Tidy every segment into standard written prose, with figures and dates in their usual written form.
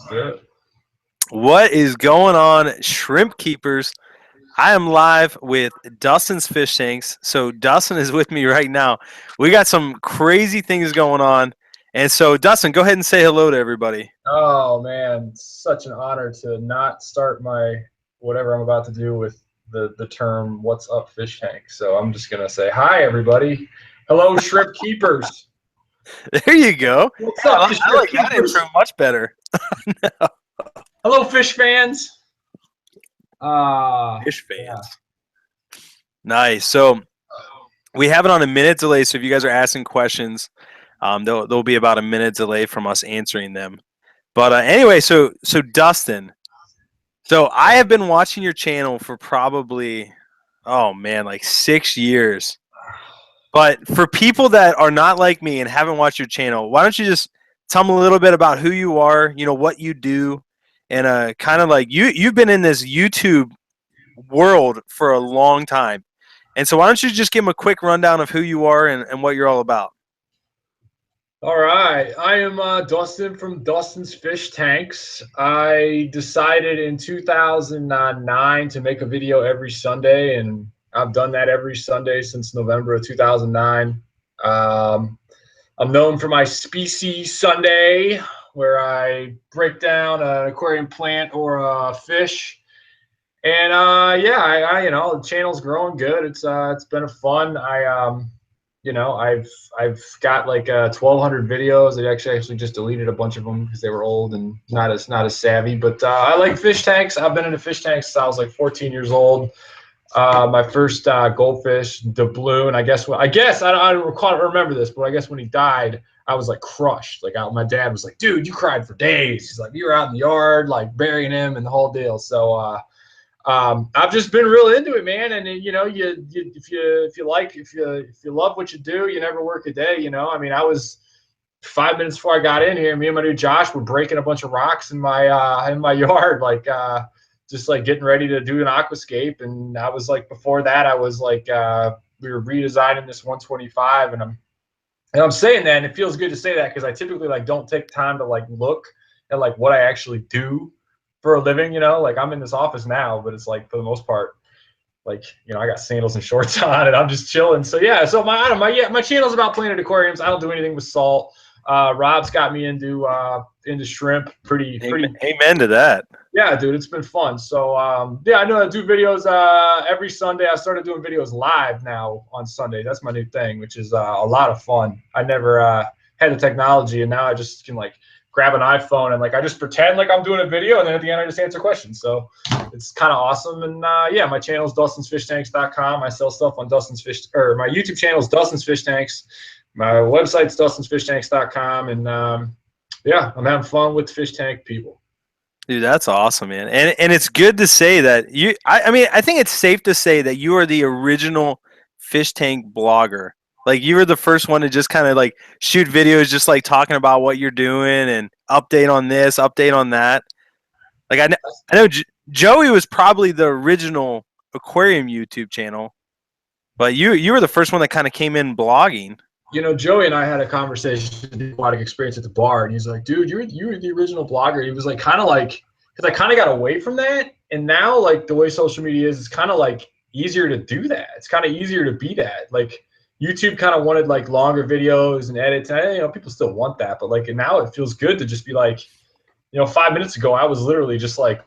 do it. What is going on, shrimp keepers? I am live with Dustin's fish tanks. So Dustin is with me right now. We got some crazy things going on. And so Dustin, go ahead and say hello to everybody. Oh man, such an honor to not start my whatever I'm about to do with the term "What's up, fish tank." So I'm just gonna say hi, everybody. Hello, shrimp keepers. There you go. What's Yeah, up, I shrimp like that keepers? intro much better. Hello, fish fans. Fish fans. Nice. So we have it on a minute delay. So if you guys are asking questions, there'll be about a minute delay from us answering them. But anyway, so Dustin, so I have been watching your channel for probably, oh man, like 6 years. But for people that are not like me and haven't watched your channel, why don't you just tell me a little bit about who you are, what you do, and kind of like you've been in this YouTube world for a long time. And so why don't you just give them a quick rundown of who you are and what you're all about? All right, I am Dustin from Dustin's Fish Tanks. I decided in 2009 to make a video every Sunday, and I've done that every Sunday since November of 2009. I'm known for my Species Sunday, where I break down an aquarium plant or a fish. And yeah, the channel's growing good. It's been a fun. I've got like 1,200 videos. I actually just deleted a bunch of them because they were old and not as savvy. But I like fish tanks. I've been into fish tanks since I was like 14 years old. My first goldfish, doubloon. I guess I don't remember this, but I guess when he died, I was like crushed. Like my dad was like, "Dude, you cried for days." He's like, "You were out in the yard, like burying him and the whole deal." So I've just been real into it, man. And if you love what you do, you never work a day. I mean, I was 5 minutes before I got in here. Me and my dude Josh were breaking a bunch of rocks in my yard, just like getting ready to do an aquascape. And I was like, before that, I was like, we were redesigning this 125, and I'm saying that, and it feels good to say that because I typically like don't take time to like look at like what I actually do for a living, like I'm in this office now, but it's like for the most part, like, I got sandals and shorts on and I'm just chilling. So yeah, so my channel's about Planet Aquariums. I don't do anything with salt. Rob's got me into shrimp pretty. Amen to that. Yeah, dude, it's been fun. So yeah, I know I do videos every Sunday. I started doing videos live now on Sunday. That's my new thing, which is a lot of fun. I never had the technology, and now I just can like grab an iPhone and like I just pretend like I'm doing a video, and then at the end I just answer questions. So it's kind of awesome. And yeah, my channel is dustinsfishtanks.com. I sell stuff on my YouTube channel is Dustin's Fish Tanks. My website's dustinsfishtanks.com. And yeah, I'm having fun with fish tank people. Dude, that's awesome, man. And it's good to say that I mean, I think it's safe to say that you are the original fish tank blogger. Like you were the first one to just kind of like shoot videos, just like talking about what you're doing and update on this, update on that. Like I know Joey was probably the original aquarium YouTube channel, but you were the first one that kind of came in blogging. Joey and I had a conversation, the Aquatic experience at the bar, and he's like, "Dude, you were the original blogger." He was like, kind of like, because I kind of got away from that, and now like the way social media is, it's kind of like easier to do that. It's kind of easier to be that. Like YouTube kind of wanted like longer videos and edits, and people still want that, but like now it feels good to just be like, 5 minutes ago I was literally just like,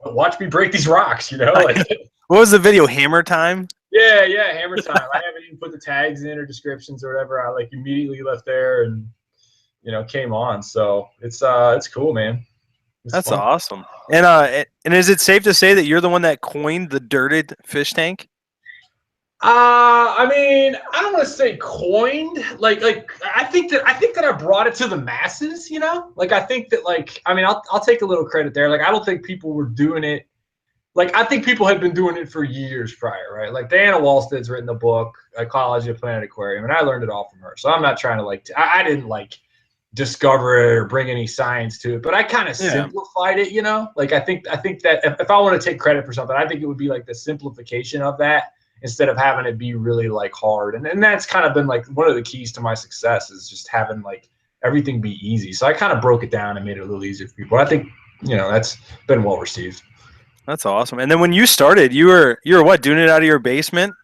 watch me break these rocks, like. What was the video? Hammer time? Yeah, hammer time. I haven't even put the tags in or descriptions or whatever. I like immediately left there and came on. So it's cool, man. That's fun. Awesome. And is it safe to say that you're the one that coined the dirted fish tank? I mean, I don't want to say coined. Like I think that I brought it to the masses. Like I think that I mean I'll take a little credit there. Like I don't think people were doing it. Like, I think people had been doing it for years prior, right? Like, Diana Wallstead's written a book, Ecology of Planet Aquarium, and I learned it all from her. So I'm not trying to, I didn't, discover it or bring any science to it, but I kind of simplified it, Like, I think that if I want to take credit for something, I think it would be, the simplification of that instead of having it be really, hard. And that's kind of been, one of the keys to my success is just having, everything be easy. So I kind of broke it down and made it a little easier for people. I think, that's been well received. That's awesome. And then when you started, you were what, doing it out of your basement?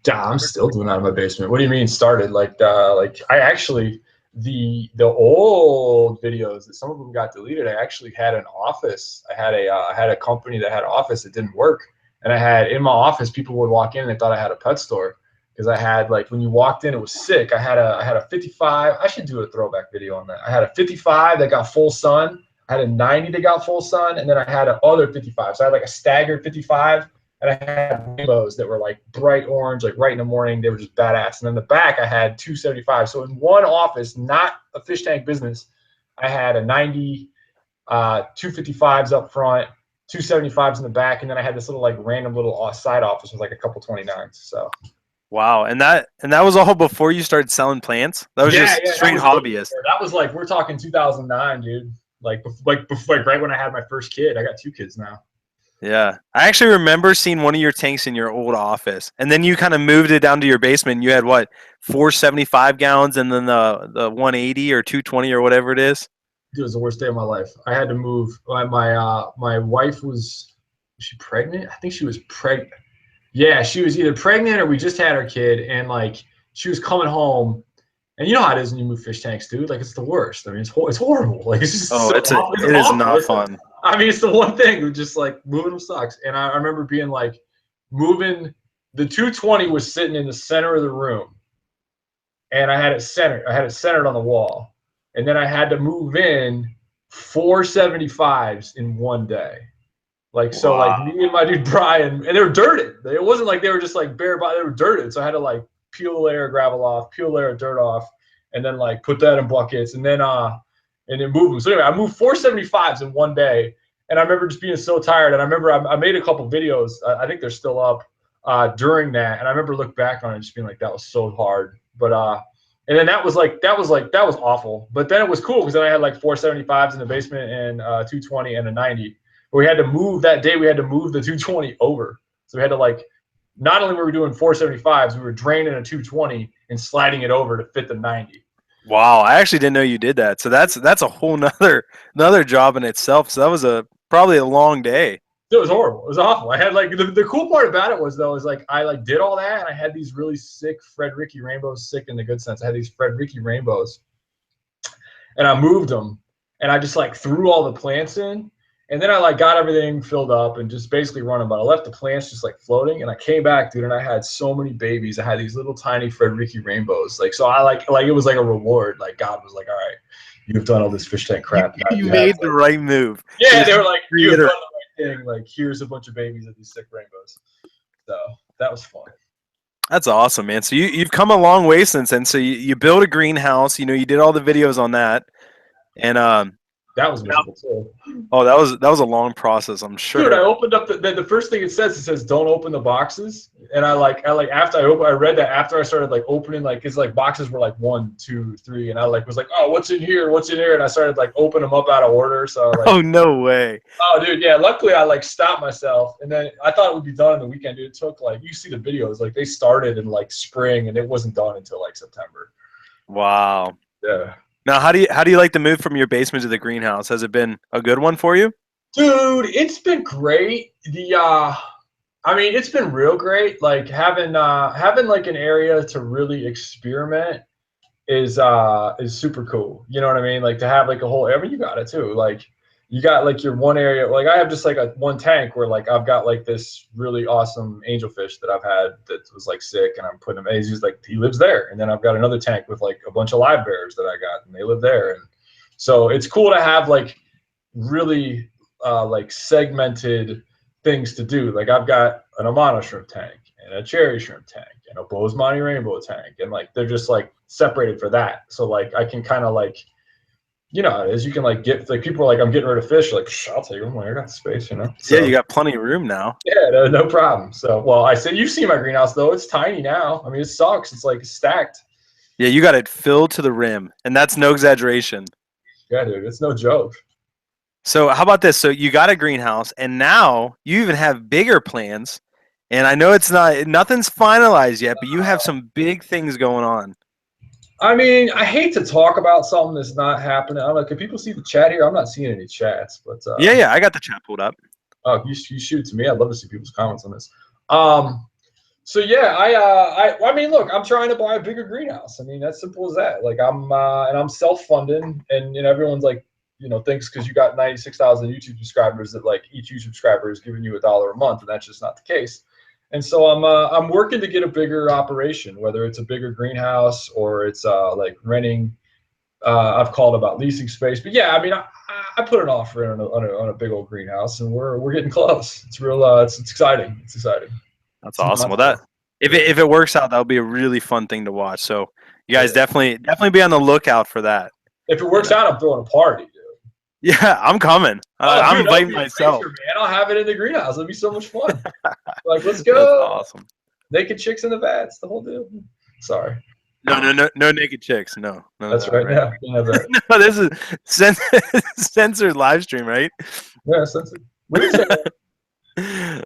Yeah, I'm still doing it out of my basement. What do you mean started? Like I actually, the old videos that some of them got deleted, I actually had an office. I had a company that had an office that didn't work. And I had in my office, people would walk in and they thought I had a pet store. Because I had, like, when you walked in, it was sick. I had a 55. I should do a throwback video on that. I had a 55 that got full sun. I had a 90 that got full sun, and then I had another 55. So I had like a staggered 55, and I had rainbows that were like bright orange, like right in the morning. They were just badass. And then the back, I had 275. So in one office, not a fish tank business, I had a 90, 255s up front, 275s in the back, and then I had this little like random little side office with like a couple 29s. So. Wow. And that was all before you started selling plants? That was just straight hobbyist. That was like, we're talking 2009, dude. Like right when I had my first kid. I got 2 kids now. Yeah. I actually remember seeing one of your tanks in your old office. And then you kind of moved it down to your basement. And you had what, 475 gallons and then the 180 or 220 or whatever it is? It was the worst day of my life. I had to move. My wife was she pregnant? I think she was pregnant. Yeah, she was either pregnant or we just had our kid, and like she was coming home, and you know how it is when you move fish tanks, dude. Like it's the worst. I mean, it's horrible. Like it's just it is not fun. I mean, it's the one thing. Just like moving them sucks. And I remember being like, moving the 220 was sitting in the center of the room, and I had it centered. I had it centered on the wall, and then I had to move in 475s in one day. Like, so like me and my dude Brian, and they were dirted. It wasn't like they were just like bare body, they were dirted. So I had to like peel a layer of gravel off, peel a layer of dirt off, and then like put that in buckets and then move them. So anyway, I moved 475s in one day. And I remember just being so tired. And I remember I made a couple videos. I think they're still up during that. And I remember looking back on it and just being like, that was so hard. But and then that was awful. But then it was cool because then I had like 475s in the basement and 220 and a 90. We had to move that day. We had to move the 220 over. So we had to like, not only were we doing 475s, we were draining a 220 and sliding it over to fit the 90. Wow, I actually didn't know you did that. So that's a whole another job in itself. So that was probably a long day. It was horrible. It was awful. I had like the cool part about it was though is like I like did all that and I had these really sick Fred Ricky rainbows, sick in the good sense. I had these Fred Ricky rainbows, and I moved them, and I just like threw all the plants in. And then I like got everything filled up and just basically running, but I left the plants just like floating. And I came back, dude, and I had so many babies. I had these little tiny Fred Ricky rainbows. Like, so I like it was like a reward. Like God was like, all right, you've done all this fish tank crap. You made the right move. Yeah, they were like, you've done the right thing. Like, here's a bunch of babies of these sick rainbows. So that was fun. That's awesome, man. So you've come a long way since then. So you built a greenhouse. You know, you did all the videos on that, and that was miserable too. Oh, that was a long process, I'm sure. Dude, I opened up the first thing it says don't open the boxes, and I after I read that after I started like opening like it's like boxes were like 1, 2, 3, and I like was like, oh, what's in here, and I started like opening them up out of order. So like, oh no way. Oh dude, yeah. Luckily I like stopped myself, and then I thought it would be done in the weekend. Dude, it took like you see the videos like they started in like spring and it wasn't done until like September. Wow. Yeah. Now, how do you like the move from your basement to the greenhouse? Has it been a good one for you? Dude, it's been great. I mean, it's been real great. Like having like an area to really experiment is super cool. You know what I mean? Like to have like a whole area. You got it too. Like you got like your one area. Like I have just like one tank where like I've got like this really awesome angelfish that I've had that was like sick, and I'm putting him. He's just like he lives there, and then I've got another tank with like a bunch of live bears that I got, and they live there. And so it's cool to have like really like segmented things to do. Like I've got an Amano shrimp tank and a cherry shrimp tank and a Bozeman rainbow tank, and like they're just like separated for that. So like I can kind of like, you know, as you can like get like people are like, I'm getting rid of fish. Like, I'll take them when I got space, you know. So, yeah, you got plenty of room now. Yeah, no problem. So, well, I said you've seen my greenhouse though. It's tiny now. I mean, it sucks. It's like stacked. Yeah, you got it filled to the rim, and that's no exaggeration. Yeah, dude, it's no joke. So how about this? So you got a greenhouse, and now you even have bigger plans. And I know nothing's finalized yet, but you have some big things going on. I mean, I hate to talk about something that's not happening. I don't know. Can people see the chat here? I'm not seeing any chats, but Yeah, I got the chat pulled up. oh, you shoot it to me. I'd love to see people's comments on this. So yeah, I mean, look, I'm trying to buy a bigger greenhouse. I mean, that's simple as that. Like I'm self-funding, and everyone's like, thinks because you got 96,000 YouTube subscribers that like each YouTube subscriber is giving you $1 a month, and that's just not the case. And so I'm working to get a bigger operation, whether it's a bigger greenhouse or it's like renting. I've called about leasing space, but yeah, I mean, I put an offer in on a big old greenhouse, and we're getting close. It's real. It's exciting. It's exciting. That's awesome. Well, that if it works out, that'll be a really fun thing to watch. So you guys definitely be on the lookout for that. If it works out, I'm throwing a party, dude. Yeah, I'm coming. I'm inviting myself. Man, I'll have it in the greenhouse. It'll be so much fun. Like, let's go. That's awesome. Naked chicks in the vats, the whole deal. Sorry. No naked chicks. No. That's right. Right? Yeah. No, this is censored live stream, right? Yeah, censored.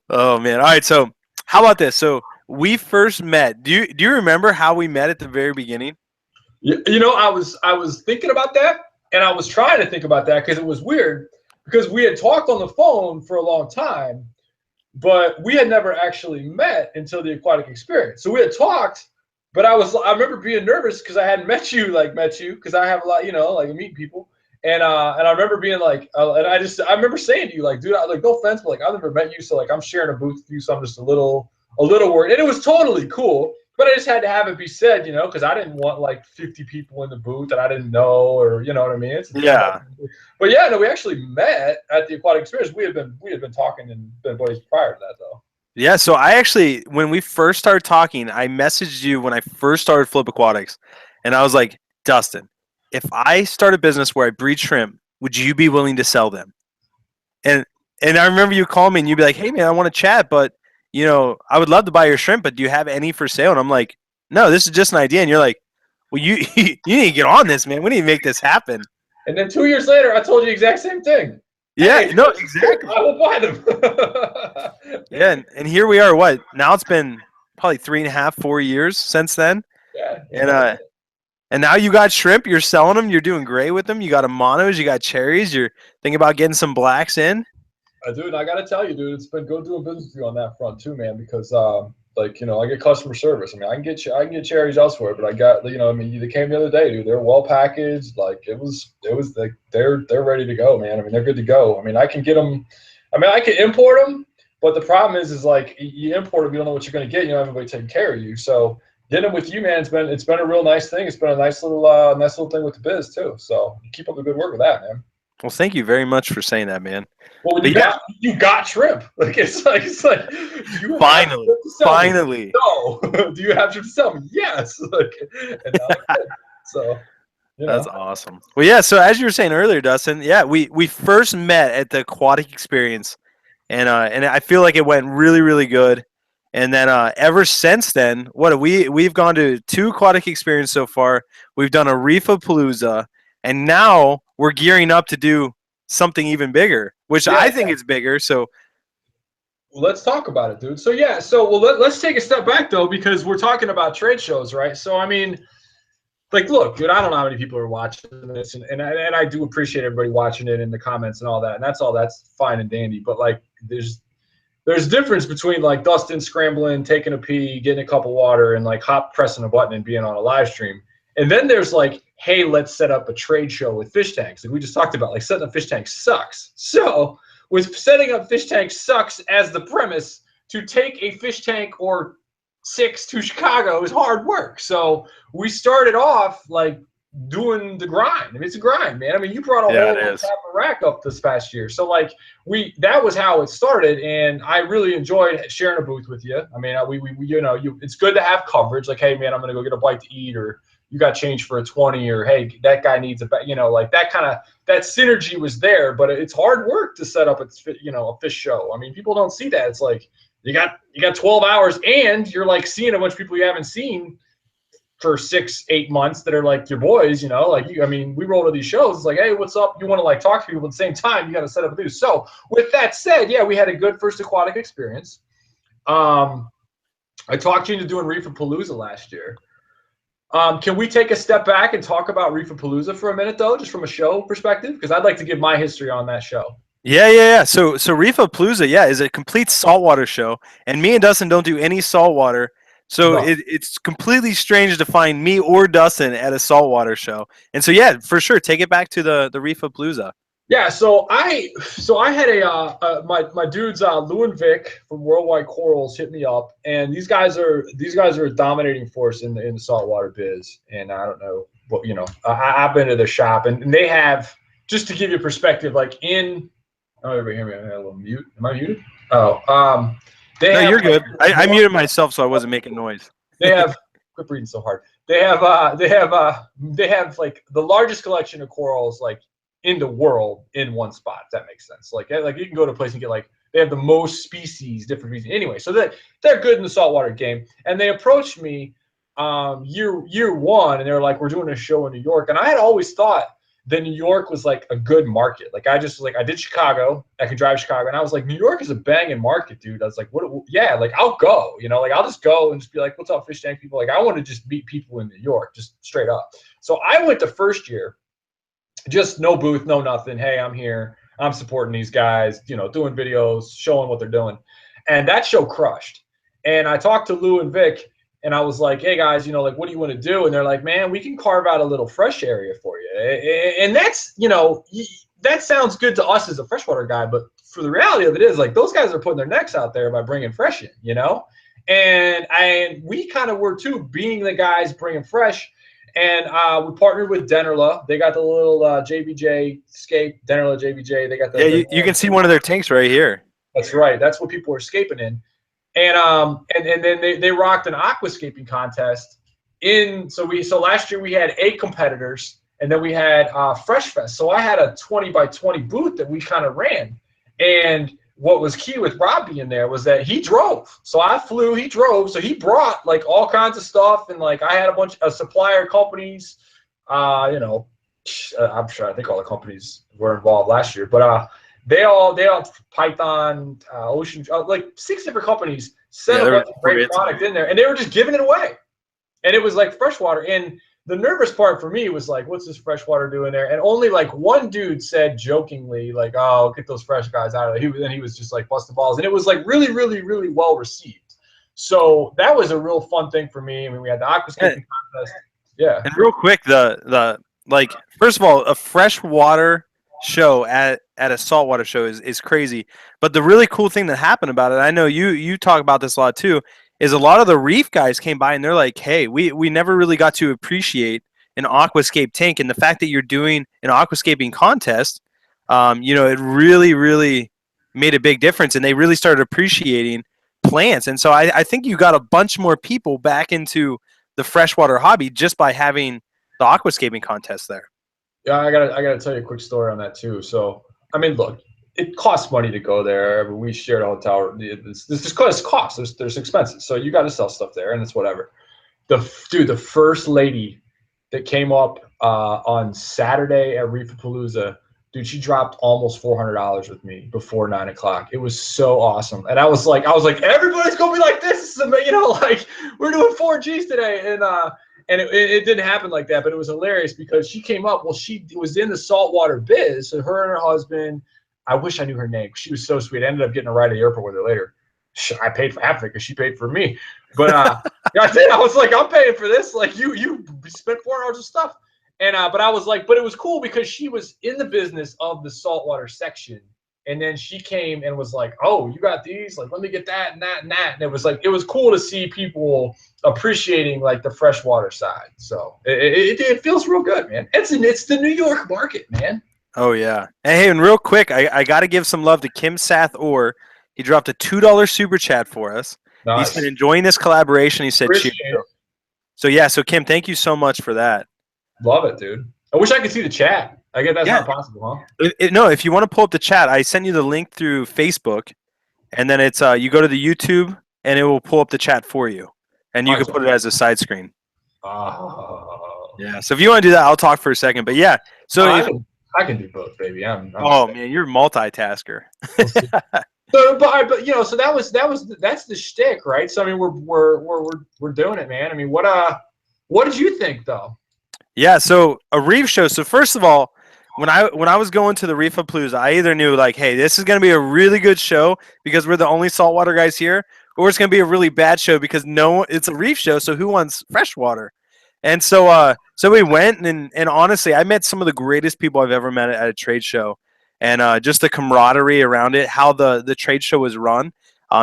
Oh man. All right. So how about this? So we first met. Do you remember how we met at the very beginning? I was thinking about that, and I was trying to think about that because it was weird because we had talked on the phone for a long time, but we had never actually met until the aquatic experience. So we had talked, but I remember being nervous because I hadn't met you because I have a lot, like meeting people. And I remember being like, and I remember saying to you, like, dude, like, no offense, but like, I've never met you, so like, I'm sharing a booth with you, so I'm just a little worried. And it was totally cool, but I just had to have it be said, because I didn't want like 50 people in the booth that I didn't know, or you know what I mean? Yeah. But yeah, no, we actually met at the aquatic experience. We had been talking and been buddies prior to that, though. Yeah, so I actually, when we first started talking, I messaged you when I first started Flip Aquatics, and I was like, Dustin, if I start a business where I breed shrimp, would you be willing to sell them? And I remember you calling me and you'd be like, hey man, I want to chat, but I would love to buy your shrimp, but do you have any for sale? And I'm like, no, this is just an idea. And you're like, well, you need to get on this, man. We need to make this happen. And then 2 years later, I told you the exact same thing. Yeah, hey, no, exactly. I will buy them. Yeah, and here we are. What? Now it's been probably 3.5, 4 years since then. Yeah. And now you got shrimp. You're selling them. You're doing great with them. You got Amanos. You got cherries. You're thinking about getting some blacks in. Dude, I gotta tell you, dude, it's been good doing business with you on that front too, man. Because I get customer service. I mean, I can get cherries elsewhere, but I got they came the other day, dude. They're well packaged. Like it was like they're ready to go, man. I mean, they're good to go. I mean, I can get them. I mean, I can import them, but the problem is like you import them, you don't know what you're gonna get. You don't have anybody taking care of you. So getting them with you, man, it's been a real nice thing. It's been a nice little thing with the biz too. So keep up the good work with that, man. Well, thank you very much for saying that, man. Well, you got shrimp. Like it's like you finally. No, do you have shrimp to sell me? Yes. So that's awesome. Well, yeah. So as you were saying earlier, Dustin, yeah, we first met at the aquatic experience, and I feel like it went really, really good. And then ever since then, we've gone to 2 aquatic experiences so far. We've done a Reef-a-Palooza, and now we're gearing up to do something even bigger, which I think is bigger. So let's talk about it, dude. So let's take a step back though, because we're talking about trade shows, right? So I mean, like, look, dude, I don't know how many people are watching this, and I do appreciate everybody watching it in the comments and all that, and that's fine and dandy. But like, there's difference between like Dustin scrambling, taking a pee, getting a cup of water, and like pressing a button and being on a live stream. And then there's like, hey, let's set up a trade show with fish tanks. Like we just talked about, like setting up fish tanks sucks. So with setting up fish tanks sucks as the premise, to take a fish tank or 6 to Chicago is hard work. So we started off like doing the grind. I mean, it's a grind, man. I mean, you brought a whole rack up this past year. So like that was how it started, and I really enjoyed sharing a booth with you. I mean, it's good to have coverage. Like, hey, man, I'm gonna go get a bite to eat, or you got change for a 20, or hey, that guy needs like that that synergy was there. But it's hard work to set up a fish show. I mean, people don't see that. It's like you got 12 hours, and you're like seeing a bunch of people you haven't seen for 6-8 months that are like your boys, I mean, we roll to these shows. It's like, hey, what's up? You want to like talk to people at the same time. You got to set up a booth. So with that said, yeah, we had a good first aquatic experience. I talked you into doing Reef-a-Palooza last year. Can we take a step back and talk about Reef-a-Palooza for a minute, though, just from a show perspective? Because I'd like to give my history on that show. Yeah. So Reef-a-Palooza, is a complete saltwater show, and me and Dustin don't do any saltwater. So No. it's completely strange to find me or Dustin at a saltwater show. And so yeah, for sure, take it back to the Reef-a-Palooza. Yeah, so I had my dudes Lou and Vic from Worldwide Corals hit me up, and these guys are a dominating force in the saltwater biz. And I don't know what I've been to their shop, and they have, just to give you perspective, like everybody hear me? I'm a little mute. Am I muted? Oh, No, you're good. I muted myself so I wasn't making noise. They have quit breathing so hard. They have like the largest collection of corals like in the world in one spot, if that makes sense. Like you can go to a place and get they have the most different species. Anyway, so they're good in the saltwater game. And they approached me year one, and they were like, we're doing a show in New York. And I had always thought that New York was like a good market. Like I did Chicago, I could drive Chicago, and I was like, New York is a banging market, dude. I was like, I'll go, I'll just go and just be like, what's up, fish tank people? Like I want to just meet people in New York, just straight up. So I went the first year, just no booth, no nothing. Hey, I'm here. I'm supporting these guys, doing videos, showing what they're doing. And that show crushed. And I talked to Lou and Vic, and I was like, hey guys, what do you want to do? And they're like, man, we can carve out a little fresh area for you. And that's, that sounds good to us as a freshwater guy, but for the reality of it is, like, those guys are putting their necks out there by bringing fresh in, And we kind of were too, being the guys bringing fresh. And we partnered with Dennerla. They got the little JBJ scape, Dennerla JBJ. They got the you can see one of their tanks right here. That's right. That's what people are scaping in. And then they rocked an aquascaping contest so last year we had 8 competitors, and then we had Fresh Fest. So I had a 20 by 20 booth that we kind of ran. And what was key with Rob being there was that he drove. So I flew, he drove. So he brought like all kinds of stuff. And like I had a bunch of supplier companies, I'm sure, I think all the companies were involved last year, but they all Python, Ocean, like 6 different companies set a bunch of great product in there, and they were just giving it away. And it was like freshwater. And the nervous part for me was like, what's this freshwater doing there? And only like one dude said jokingly, like, oh, get those fresh guys out of there. He was just like busting balls. And it was like really, really, really well received. So that was a real fun thing for me. I mean, we had the aquascaping contest. Yeah. And real quick, like, first of all, a freshwater show at a saltwater show is crazy. But the really cool thing that happened about it, I know you talk about this a lot too, is a lot of the reef guys came by and they're like, hey, we never really got to appreciate an aquascape tank, and the fact that you're doing an aquascaping contest, it really, really made a big difference, and they really started appreciating plants. And so I think you got a bunch more people back into the freshwater hobby just by having the aquascaping contest there. Yeah, I gotta tell you a quick story on that too. So I mean, look, it costs money to go there. But we shared a hotel. This because costs. There's expenses. So you got to sell stuff there, and it's whatever. The first lady that came up on Saturday at Reef-a-Palooza, dude, she dropped almost $400 with me before 9 o'clock. It was so awesome, and I was like, everybody's gonna be like this. Like we're doing 4Gs today, and it didn't happen like that, but it was hilarious because she came up. Well, she was in the saltwater biz, so her and her husband. I wish I knew her name. She was so sweet. I ended up getting a ride to the airport with her later. I paid for half of it because she paid for me. But I did. I was like, I'm paying for this. Like you spent $400 of stuff. And but I was like, but it was cool because she was in the business of the saltwater section. And then she came and was like, oh, you got these? Like, let me get that and that and that. And it was cool to see people appreciating like the freshwater side. So it feels real good, man. It's the New York market, man. Oh yeah. Hey, and real quick, I got to give some love to Kim Sath Orr. He dropped a $2 super chat for us. Nice. He said enjoying this collaboration. He said cheers. So Kim, thank you so much for that. Love it, dude. I wish I could see the chat. I guess that's not possible, huh? No, if you want to pull up the chat, I sent you the link through Facebook, and then it's you go to the YouTube, and it will pull up the chat for you, and you can put it as a side screen. Oh. Yeah. So if you want to do that, I'll talk for a second. But yeah, so I can do both, baby. Man, you're a multitasker. So that's the shtick, right? So I mean, we're doing it, man. I mean, what What did you think though? Yeah, so a reef show. So first of all, when I was going to the Reef-a-Palooza, I either knew like, hey, this is going to be a really good show because we're the only saltwater guys here, or it's going to be a really bad show because it's a reef show, so who wants freshwater? And so we went, and honestly, I met some of the greatest people I've ever met at a trade show, and just the camaraderie around it, how the trade show was run.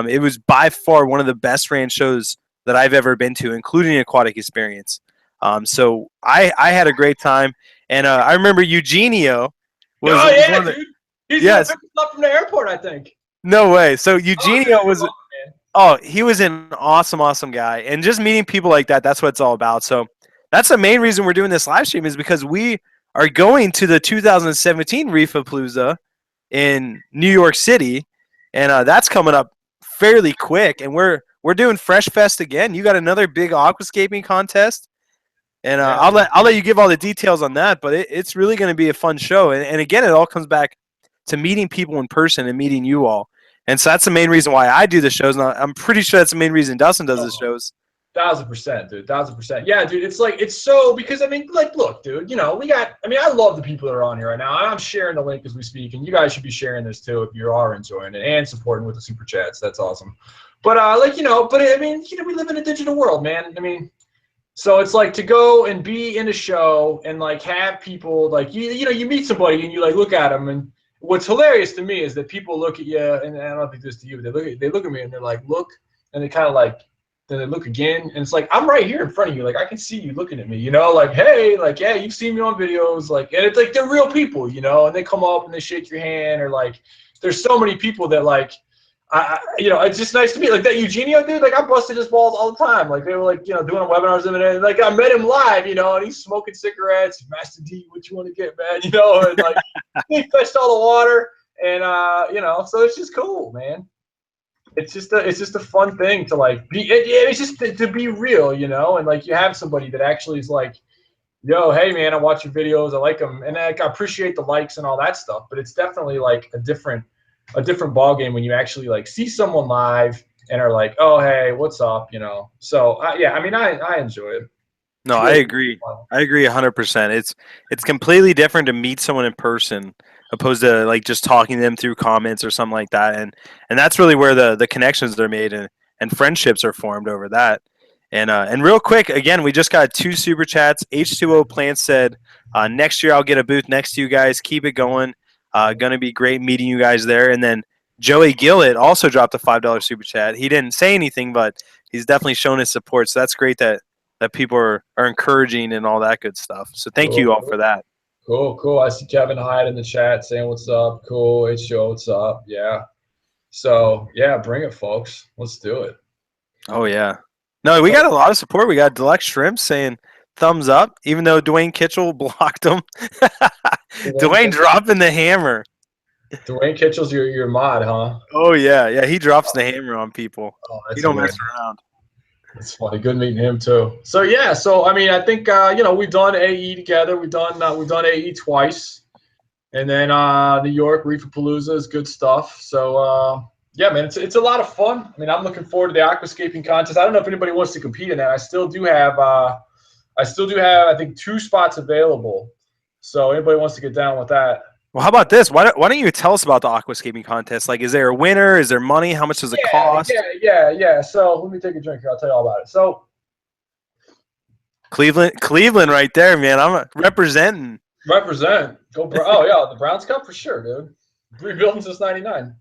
It was by far one of the best ran shows that I've ever been to, including Aquatic Experience. So I had a great time, and I remember Eugenio Oh was yeah, one of the dude. He's gonna yes, pick us up from the airport, I think. no way. So Oh, Eugenio dude, was come on, man. he was an awesome guy, and just meeting people like that, that's what it's all about. So that's the main reason we're doing this live stream is because we are going to the 2017 Reef-a-Palooza in New York City, and that's coming up fairly quick, and we're doing Fresh Fest again. You got another big aquascaping contest. And Yeah, I'll let you give all the details on that, but it's really going to be a fun show. And again, it all comes back to meeting people in person and meeting you all. And so that's the main reason why I do the shows. And I'm pretty sure that's the main reason Dustin does the oh, shows. 1000%, dude. 1000%. Yeah, dude. It's like it's so because I mean, like, look, dude. You know, we got. I mean, I love the people that are on here right now. I'm sharing the link as we speak, and you guys should be sharing this too if you are enjoying it and supporting with the super chats. That's awesome. But like you know, but I mean, you know, we live in a digital world, man. I mean. So it's like to go and be in a show and like have people like you know you meet somebody and you like look at them and what's hilarious to me is that people look at you and I don't think this to you but they look at me and they're like look and they kind of like then they look again and it's like I'm right here in front of you like I can see you looking at me you know like hey like yeah you've seen me on videos like and it's like they're real people you know and they come up and they shake your hand or like there's so many people that like you know, it's just nice to meet like that Eugenio dude. Like I busted his balls all the time. Like they were like, you know, doing webinars and like I met him live, you know, and he's smoking cigarettes. Master D, what you want to get, man? You know, and like he fetched all the water, and you know, so it's just cool, man. It's just a fun thing to like be. It's just to be real, you know, and like you have somebody that actually is like, yo, hey man, I watch your videos, I like them, and like, I appreciate the likes and all that stuff. But it's definitely like a different ball game when you actually like see someone live and are like, oh hey, what's up, you know. So yeah, I mean, I enjoy it. No, It's I really agree. fun. I agree 100%. It's completely different to meet someone in person opposed to like just talking to them through comments or something like that. And that's really where the connections are made and friendships are formed over that. And real quick, again, we just got 2 super chats. H2O Plant said, next year I'll get a booth next to you guys. Keep it going. Gonna be great meeting you guys there. And then Joey Gillett also dropped a $5 super chat. He didn't say anything, but he's definitely shown his support. So that's great that people are encouraging and all that good stuff. So thank you all for that. Cool. I see Kevin Hyde in the chat saying what's up. Cool. H2O, what's up? Yeah. So yeah, bring it, folks. Let's do it. Oh yeah. No, we got a lot of support. We got Deluxe Shrimp saying thumbs up, even though Dwayne Kitchell blocked him. Dwayne dropping the hammer. Dwayne Kitchell's your mod, huh? Oh yeah, he drops the hammer on people. Oh, He that's don't hilarious. mess around. It's funny. Good meeting him too. So yeah. So I mean, I think you know we've done AE together. We've done AE twice, and then New York Reef-a-Palooza is good stuff. So yeah, man, it's a lot of fun. I mean, I'm looking forward to the aquascaping contest. I don't know if anybody wants to compete in that. I still do have I think 2 spots available. So anybody wants to get down with that. Well, how about this? Why don't you tell us about the aquascaping contest? Like, is there a winner? Is there money? How much does it cost? Yeah. So let me take a drink here. I'll tell you all about it. So Cleveland, right there, man. I'm representing. Represent. Go. Oh yeah, the Browns Cup for sure, dude. Rebuilding since '99.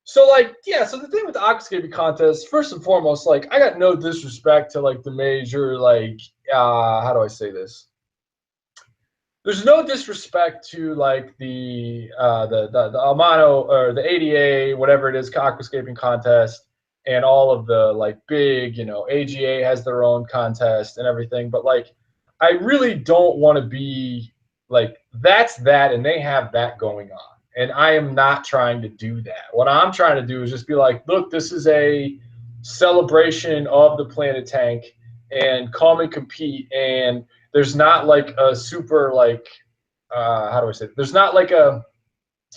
So like yeah. So the thing with the aquascaping contest, first and foremost, like I got no disrespect to like the major like how do I say this? There's no disrespect to like the Amano or the ADA, whatever it is, aquascaping contest, and all of the like big, you know, AGA has their own contest and everything. But like, I really don't want to be like that's that, and they have that going on, and I am not trying to do that. What I'm trying to do is just be like, look, this is a celebration of the Planet Tank, and come and compete and there's not like a super like how do I say it? There's not like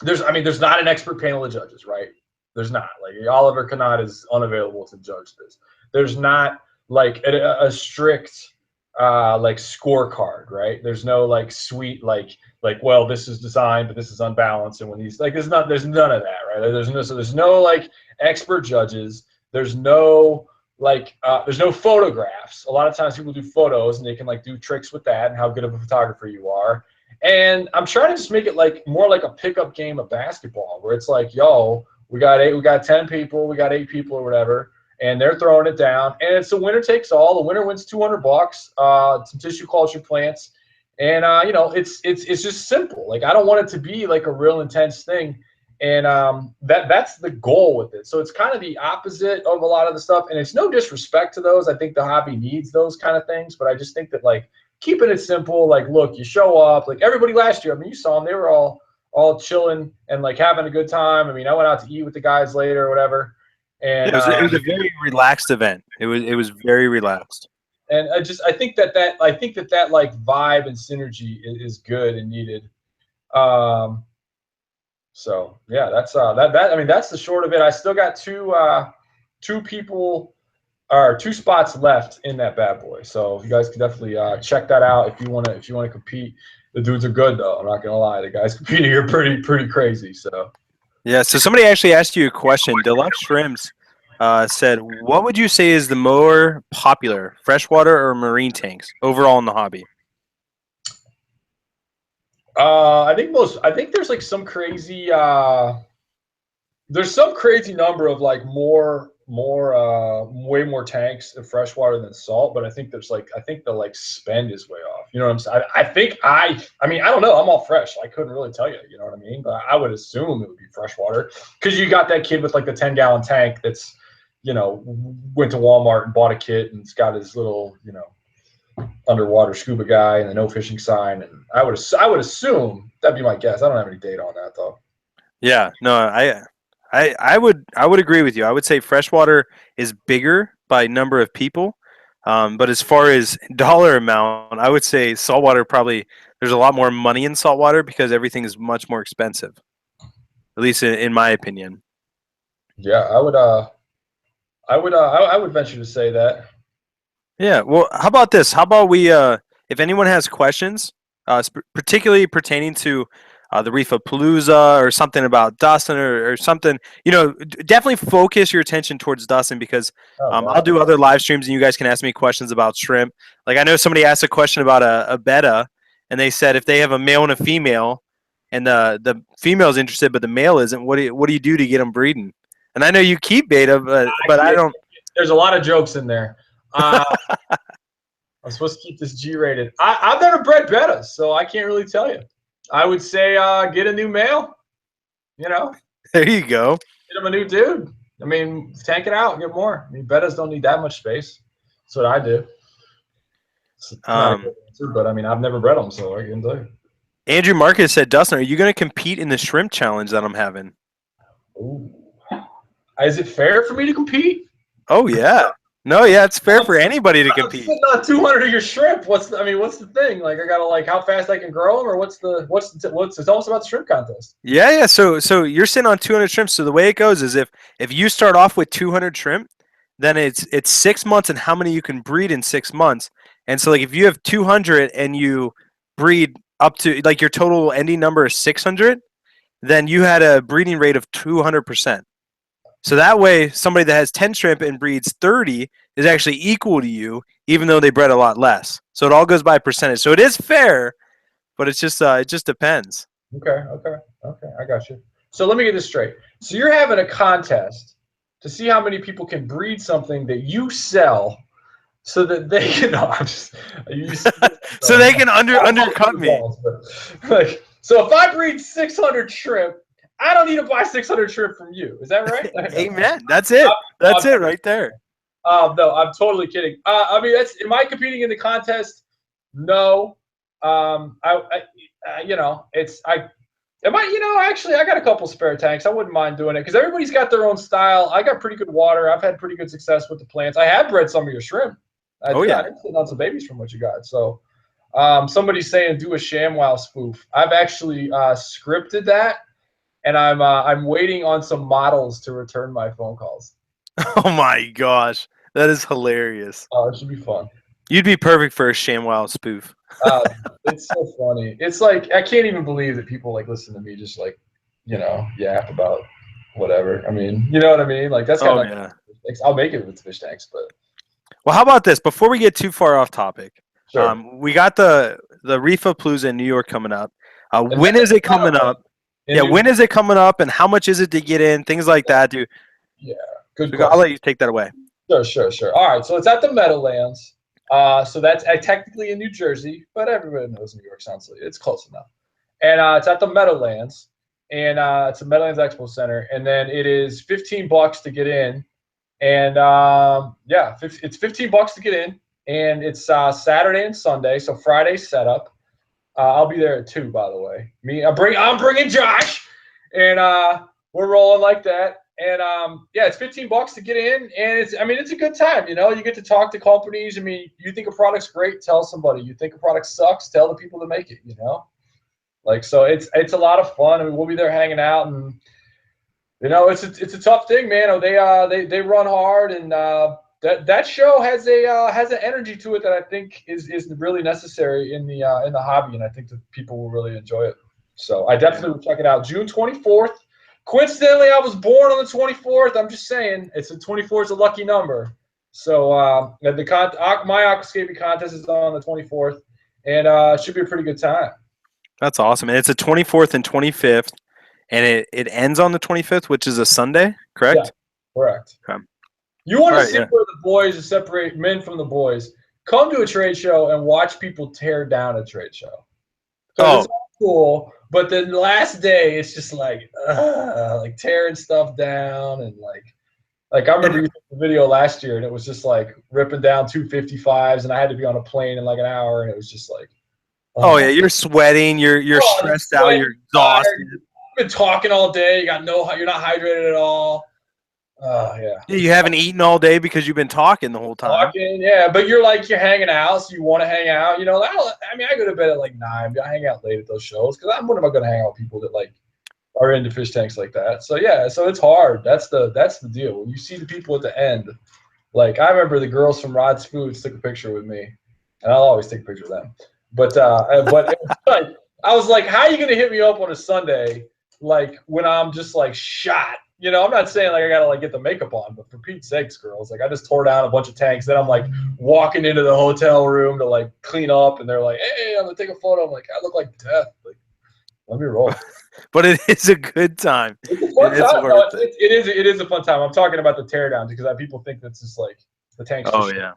there's not an expert panel of judges, right? There's not like Oliver Canott is unavailable to judge this. There's not like a strict like scorecard, right? There's no like sweet like well, this is designed, but this is unbalanced, and when these like there's none of that, right? There's no like expert judges. There's no photographs. A lot of times people do photos and they can like do tricks with that and how good of a photographer you are. And I'm trying to just make it like more like a pickup game of basketball, where it's like, yo, we got 10 people, we got 8 people or whatever, and they're throwing it down, and it's a winner takes all. The winner wins $200, some tissue culture plants, and you know, it's just simple. Like I don't want it to be like a real intense thing, and that's the goal with it. So it's kind of the opposite of a lot of the stuff, and it's no disrespect to those. I think the hobby needs those kind of things, but I just think that like keeping it simple, like look, you show up, like everybody last year. I mean, you saw them; they were all chilling and like having a good time. I mean, I went out to eat with the guys later or whatever. And it was a very relaxed event. It was very relaxed. And I think that like vibe and synergy is good and needed. So yeah, that's that. I mean, that's the short of it. I still got two people or 2 spots left in that bad boy. So you guys can definitely check that out if you wanna compete. The dudes are good though. I'm not gonna lie. The guys competing are pretty crazy. So. Yeah, so somebody actually asked you a question. Deluxe Shrimps said, what would you say is the more popular, freshwater or marine tanks overall in the hobby? I think there's like some crazy there's some crazy number of like way more tanks in freshwater than salt, but I think the like spend is way off. You know what I'm saying? I mean I don't know. I'm all fresh. I couldn't really tell you. You know what I mean? But I would assume it would be freshwater because you got that kid with like the 10-gallon tank that's, you know, went to Walmart and bought a kit and it's got his little, you know, underwater scuba guy and the no fishing sign. And I would assume that'd be my guess. I don't have any data on that though. Yeah, no, I would agree with you. I would say freshwater is bigger by number of people, but as far as dollar amount, I would say saltwater probably there's a lot more money in saltwater because everything is much more expensive. At least in my opinion. Yeah, I would venture to say that. Yeah. Well, how about this? How about we if anyone has questions, particularly pertaining to the Reef-a-Palooza or something about Dustin or something, you know, definitely focus your attention towards Dustin because I'll do other live streams and you guys can ask me questions about shrimp. Like I know somebody asked a question about a betta and they said if they have a male and a female and the female's interested but the male isn't, what do you do to get them breeding? And I know you keep beta, but I don't. There's a lot of jokes in there. I'm supposed to keep this G-rated. I've never bred bettas, so I can't really tell you. I would say get a new male. You know. There you go. Get him a new dude. I mean, tank it out, get more. I mean, bettas don't need that much space. That's what I do. But I mean, I've never bred them, so I can tell you. Andrew Marcus said, Dustin, are you going to compete in the shrimp challenge that I'm having? Ooh. Is it fair for me to compete? Oh yeah. No, yeah, it's fair for anybody to compete. I'm sitting on 200 of your shrimp. What's the thing? Like I gotta like how fast I can grow them, or what's it's almost about the shrimp contest. Yeah. So you're sitting on 200 shrimp. So the way it goes is if you start off with 200 shrimp, then it's 6 months and how many you can breed in 6 months. And so like if you have 200 and you breed up to like your total ending number is 600, then you had a breeding rate of 200%. So that way, somebody that has 10 shrimp and breeds 30 is actually equal to you, even though they bred a lot less. So it all goes by percentage. So it is fair, but it's just it just depends. Okay, I got you. So let me get this straight. So you're having a contest to see how many people can breed something that you sell, so that they can. No, I'm just. So they can undercut me. Like, so if I breed 600 shrimp, I don't need to buy 600 shrimp from you. Is that right? Amen. That's it. That's it right there. No, I'm totally kidding. I mean, am I competing in the contest? No. Actually, I got a couple spare tanks. I wouldn't mind doing it because everybody's got their own style. I got pretty good water. I've had pretty good success with the plants. I have bred some of your shrimp. Yeah. I'm sitting on some babies from what you got. So, somebody's saying do a ShamWow spoof. I've actually scripted that. And I'm waiting on some models to return my phone calls. Oh my gosh, That is hilarious. Oh, it should be fun. You'd be perfect for a ShamWow spoof. It's so funny. It's like I can't even believe that people like listen to me just like, yap about whatever. I mean, you know what I mean? Like that's kind of yeah. I'll make it with fish tanks, but Well, how about this? Before we get too far off topic, sure. we got the Reef-a-Palooza in New York coming up. When is it coming up? Yeah, when is it coming up, and how much is it to get in? Things like that, dude. Yeah, good So question. I'll let you take that away. Sure. All right, so it's at the Meadowlands. So that's technically in New Jersey, but everybody knows New York sounds like it's close enough. And it's at the Meadowlands, and it's the Meadowlands Expo Center, and then it is $15 to get in, and it's $15 to get in, and it's Saturday and Sunday, so Friday setup. I'll be there at 2, by the way. I'm bringing Josh, and we're rolling like that. And it's $15 to get in, and it's a good time. You get to talk to companies. I mean, you think a product's great, tell somebody. You think a product sucks, tell the people that make it. So it's a lot of fun. I mean, we'll be there hanging out, and it's a tough thing, man. They run hard, and that show has an energy to it that I think is really necessary in the hobby, and I think that people will really enjoy it. So I definitely will check it out. June 24th. Coincidentally, I was born on the 24th. I'm just saying, it's the 24th is a lucky number. So my aquascaping contest is on the 24th, and it should be a pretty good time. That's awesome. And it's the 24th and 25th, and it ends on the 25th, which is a Sunday, correct? Yeah, correct. Okay. You want to see where the boys separate men from the boys. Come to a trade show and watch people tear down a trade show. It's all cool, but the last day it's just like tearing stuff down, and like I remember you took the video last year, and it was just like ripping down 255s, and I had to be on a plane in like an hour, and it was just like yeah, you're sweating, you're stressed out, you're exhausted. You've been talking all day, you're not hydrated at all. You haven't eaten all day because you've been talking the whole time. But you're hanging out, so you want to hang out. I go to bed at like 9. I hang out late at those shows because when am I going to hang out with people that are into fish tanks like that? So so it's hard. That's the deal. When you see the people at the end, like I remember the girls from Rod's Foods took a picture with me, and I'll always take a picture of them. But it was I was like, how are you going to hit me up on a Sunday when I'm just shot? I'm not saying I gotta get the makeup on, but for Pete's sakes, girls, I just tore down a bunch of tanks. Then I'm walking into the hotel room to clean up, and they're like, "Hey, I'm gonna take a photo." I'm like, "I look like death." Let me roll. But it is a good time. It's a fun time. It is a fun time. I'm talking about the teardowns because people think that's just the tanks. Oh yeah.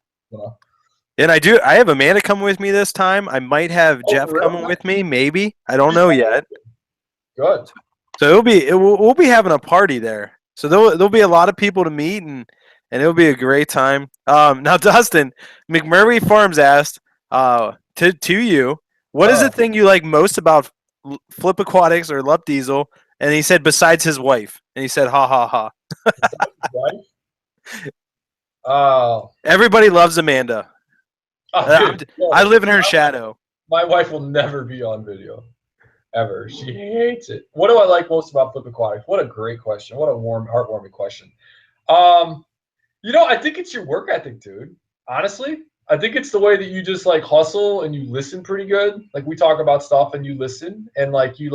And I have Amanda coming with me this time. I might have Jeff coming with me, maybe. I don't know yet. Good. So we'll be having a party there. So there'll be a lot of people to meet, and it'll be a great time. Now, Dustin, McMurray Farms asked to you, what is the thing you like most about Flip Aquatics or Lup Diesel? And he said besides his wife, and he said ha ha ha. Everybody loves Amanda. I live in her shadow. My wife will never be on video. Ever. She hates it. What do I like most about Flip Aquatics? What a great question. What a heartwarming question. I think it's your work ethic, dude. Honestly, I think it's the way that you just hustle and you listen pretty good. We talk about stuff and you listen, and you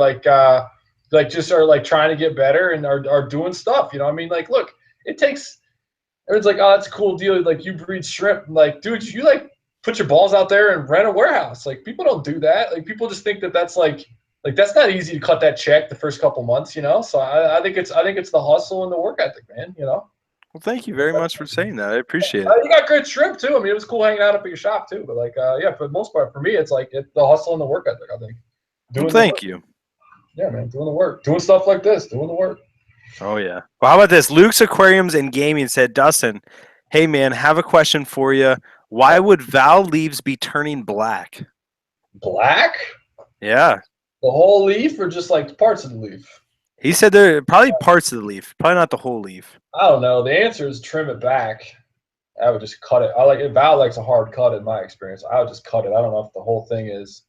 just are trying to get better and are doing stuff. I mean, look, it takes. Everyone's like, oh, that's a cool deal. You breed shrimp. Dude, you put your balls out there and rent a warehouse. People don't do that. People just think that that's that's not easy to cut that check the first couple months, So I think it's the hustle and the work ethic, man. Well, thank you very much for saying that. I appreciate it. You got good shrimp too. I mean, it was cool hanging out up at your shop too. But for the most part, for me, it's it's the hustle and the work ethic. I think. Thank you. Yeah, man, doing the work, doing stuff like this, doing the work. Oh yeah. Well, how about this? Luke's Aquariums and Gaming said, Dustin, hey man, have a question for you. Why would valve leaves be turning black? Black? Yeah. The whole leaf or just parts of the leaf? He said they're probably parts of the leaf, probably not the whole leaf. I don't know. The answer is trim it back. I would just cut it. Val likes a hard cut in my experience. I would just cut it. I don't know if the whole thing is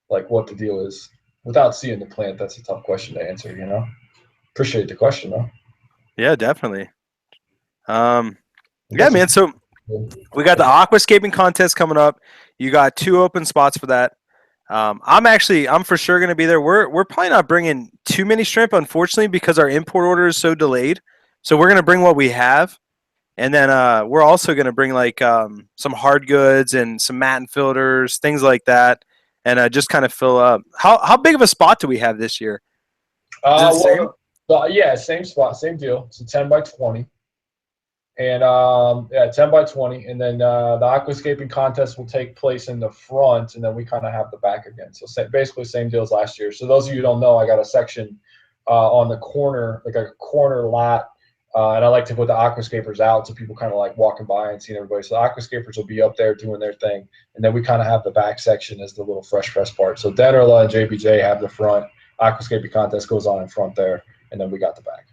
what the deal is. Without seeing the plant, that's a tough question to answer, Appreciate the question though. Yeah, definitely. Yeah, man. So We got the Aquascaping contest coming up. You got 2 open spots for that. I'm for sure going to be there. We're probably not bringing too many shrimp, unfortunately, because our import order is so delayed. So we're going to bring what we have. And then we're also going to bring like some hard goods and some mat and filters, things like that, and just kind of fill up. How big of a spot do we have this year? Yeah, same spot, same deal. It's a 10 by 20. And yeah, 10 by 20. And then the aquascaping contest will take place in the front, and then we kind of have the back again. So basically same deal as last year. So those of you who don't know, I got a section on the corner, like a corner lot. And I like to put the aquascapers out so people kind of like walking by and seeing everybody. So the aquascapers will be up there doing their thing. And then we kind of have the back section as the little fresh press part. So Dennerla and JBJ have the front. Aquascaping contest goes on in front there. And then we got the back.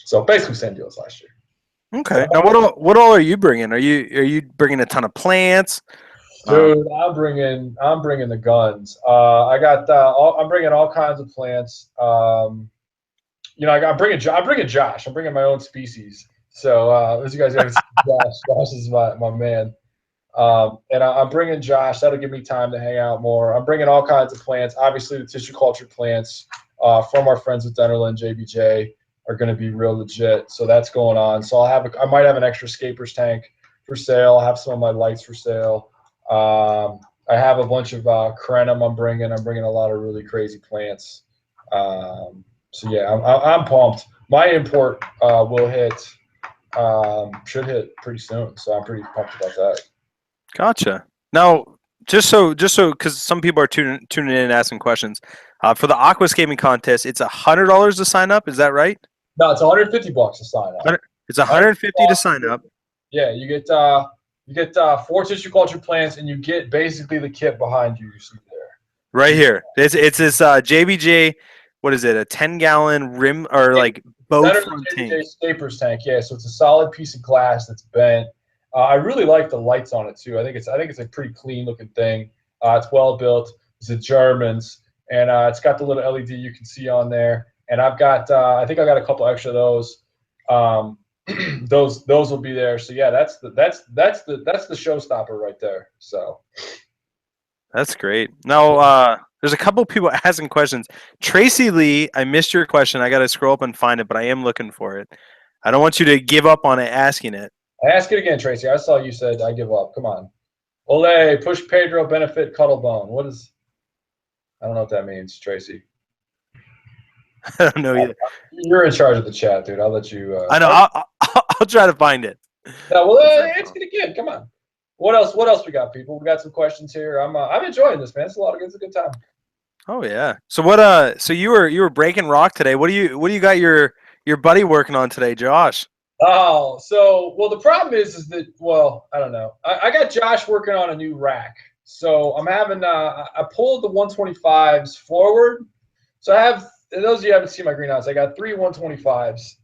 So basically same deal as last year. Okay. Now what all are you bringing? Are you bringing a ton of plants? Dude, I'm bringing the guns. I'm bringing all kinds of plants. I'm bringing Josh. I'm bringing my own species. So as you guys haven't seen Josh is my man. And I'm bringing Josh. That'll give me time to hang out more. I'm bringing all kinds of plants. Obviously, the tissue culture plants from our friends with Dennerla and JBJ are going to be real legit. So that's going on. So I might have an extra scapers tank for sale. I'll have some of my lights for sale. I have a bunch of crenum I'm bringing. I'm bringing a lot of really crazy plants. So yeah, I'm pumped. My import should hit pretty soon. So I'm pretty pumped about that. Gotcha. Now, just so, because some people are tuning in and asking questions, for the aquascaping contest, it's $100 to sign up. Is that right? No, it's $150 to sign up. It's $150 to sign up. Yeah, you get 4 tissue culture plants, and you get basically the kit behind you. You see there. Right here. It's this JBJ. What is it? A 10-gallon rim or like boat front tank? Scapers tank. Yeah, so it's a solid piece of glass that's bent. I really like the lights on it too. I think it's a pretty clean looking thing. It's well built. It's a Germans, and it's got the little LED you can see on there. And I think I got a couple extra of those. Those will be there. So yeah, that's the showstopper right there. So that's great. Now there's a couple people asking questions. Tracy Lee, I missed your question. I got to scroll up and find it, but I am looking for it. I don't want you to give up on it asking it. Ask it again, Tracy. I saw you said I give up. Come on. Ole, push Pedro, benefit, Cuttlebone. I don't know what that means, Tracy. I don't know either. You're in charge of the chat, dude. I'll let you. I know. I'll try to find it. Yeah, well, ask it again. Come on. What else we got, people? We got some questions here. I'm enjoying this, man. It's a good time. Oh yeah. So so you were breaking rock today. What do you got your buddy working on today, Josh? Oh, well, the problem is that, well, I don't know. I got Josh working on a new rack. So I'm having, I pulled the 125s forward. So I have, those of you who haven't seen my greenhouse, I got 3 125s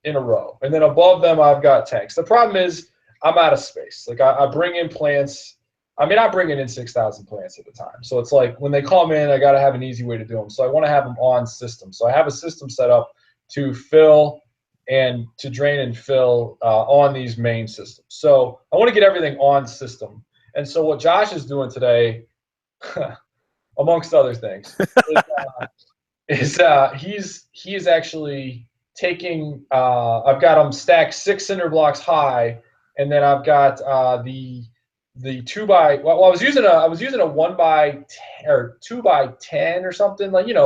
in a row. And then above them, I've got tanks. The problem is I'm out of space. Like I bring in plants. I mean, I'm bringing in 6,000 plants at a time. So it's like when they come in, I got to have an easy way to do them. So I want to have them on system. So I have a system set up to fill and to drain and fill on these main systems. So I want to get everything on system. And so what Josh is doing today, amongst other things, he's actually taking. I've got them stacked 6 cinder blocks high, and then I've got the 2 by. Well, I was using a 1 by 10 or 2 by 10 or something, like this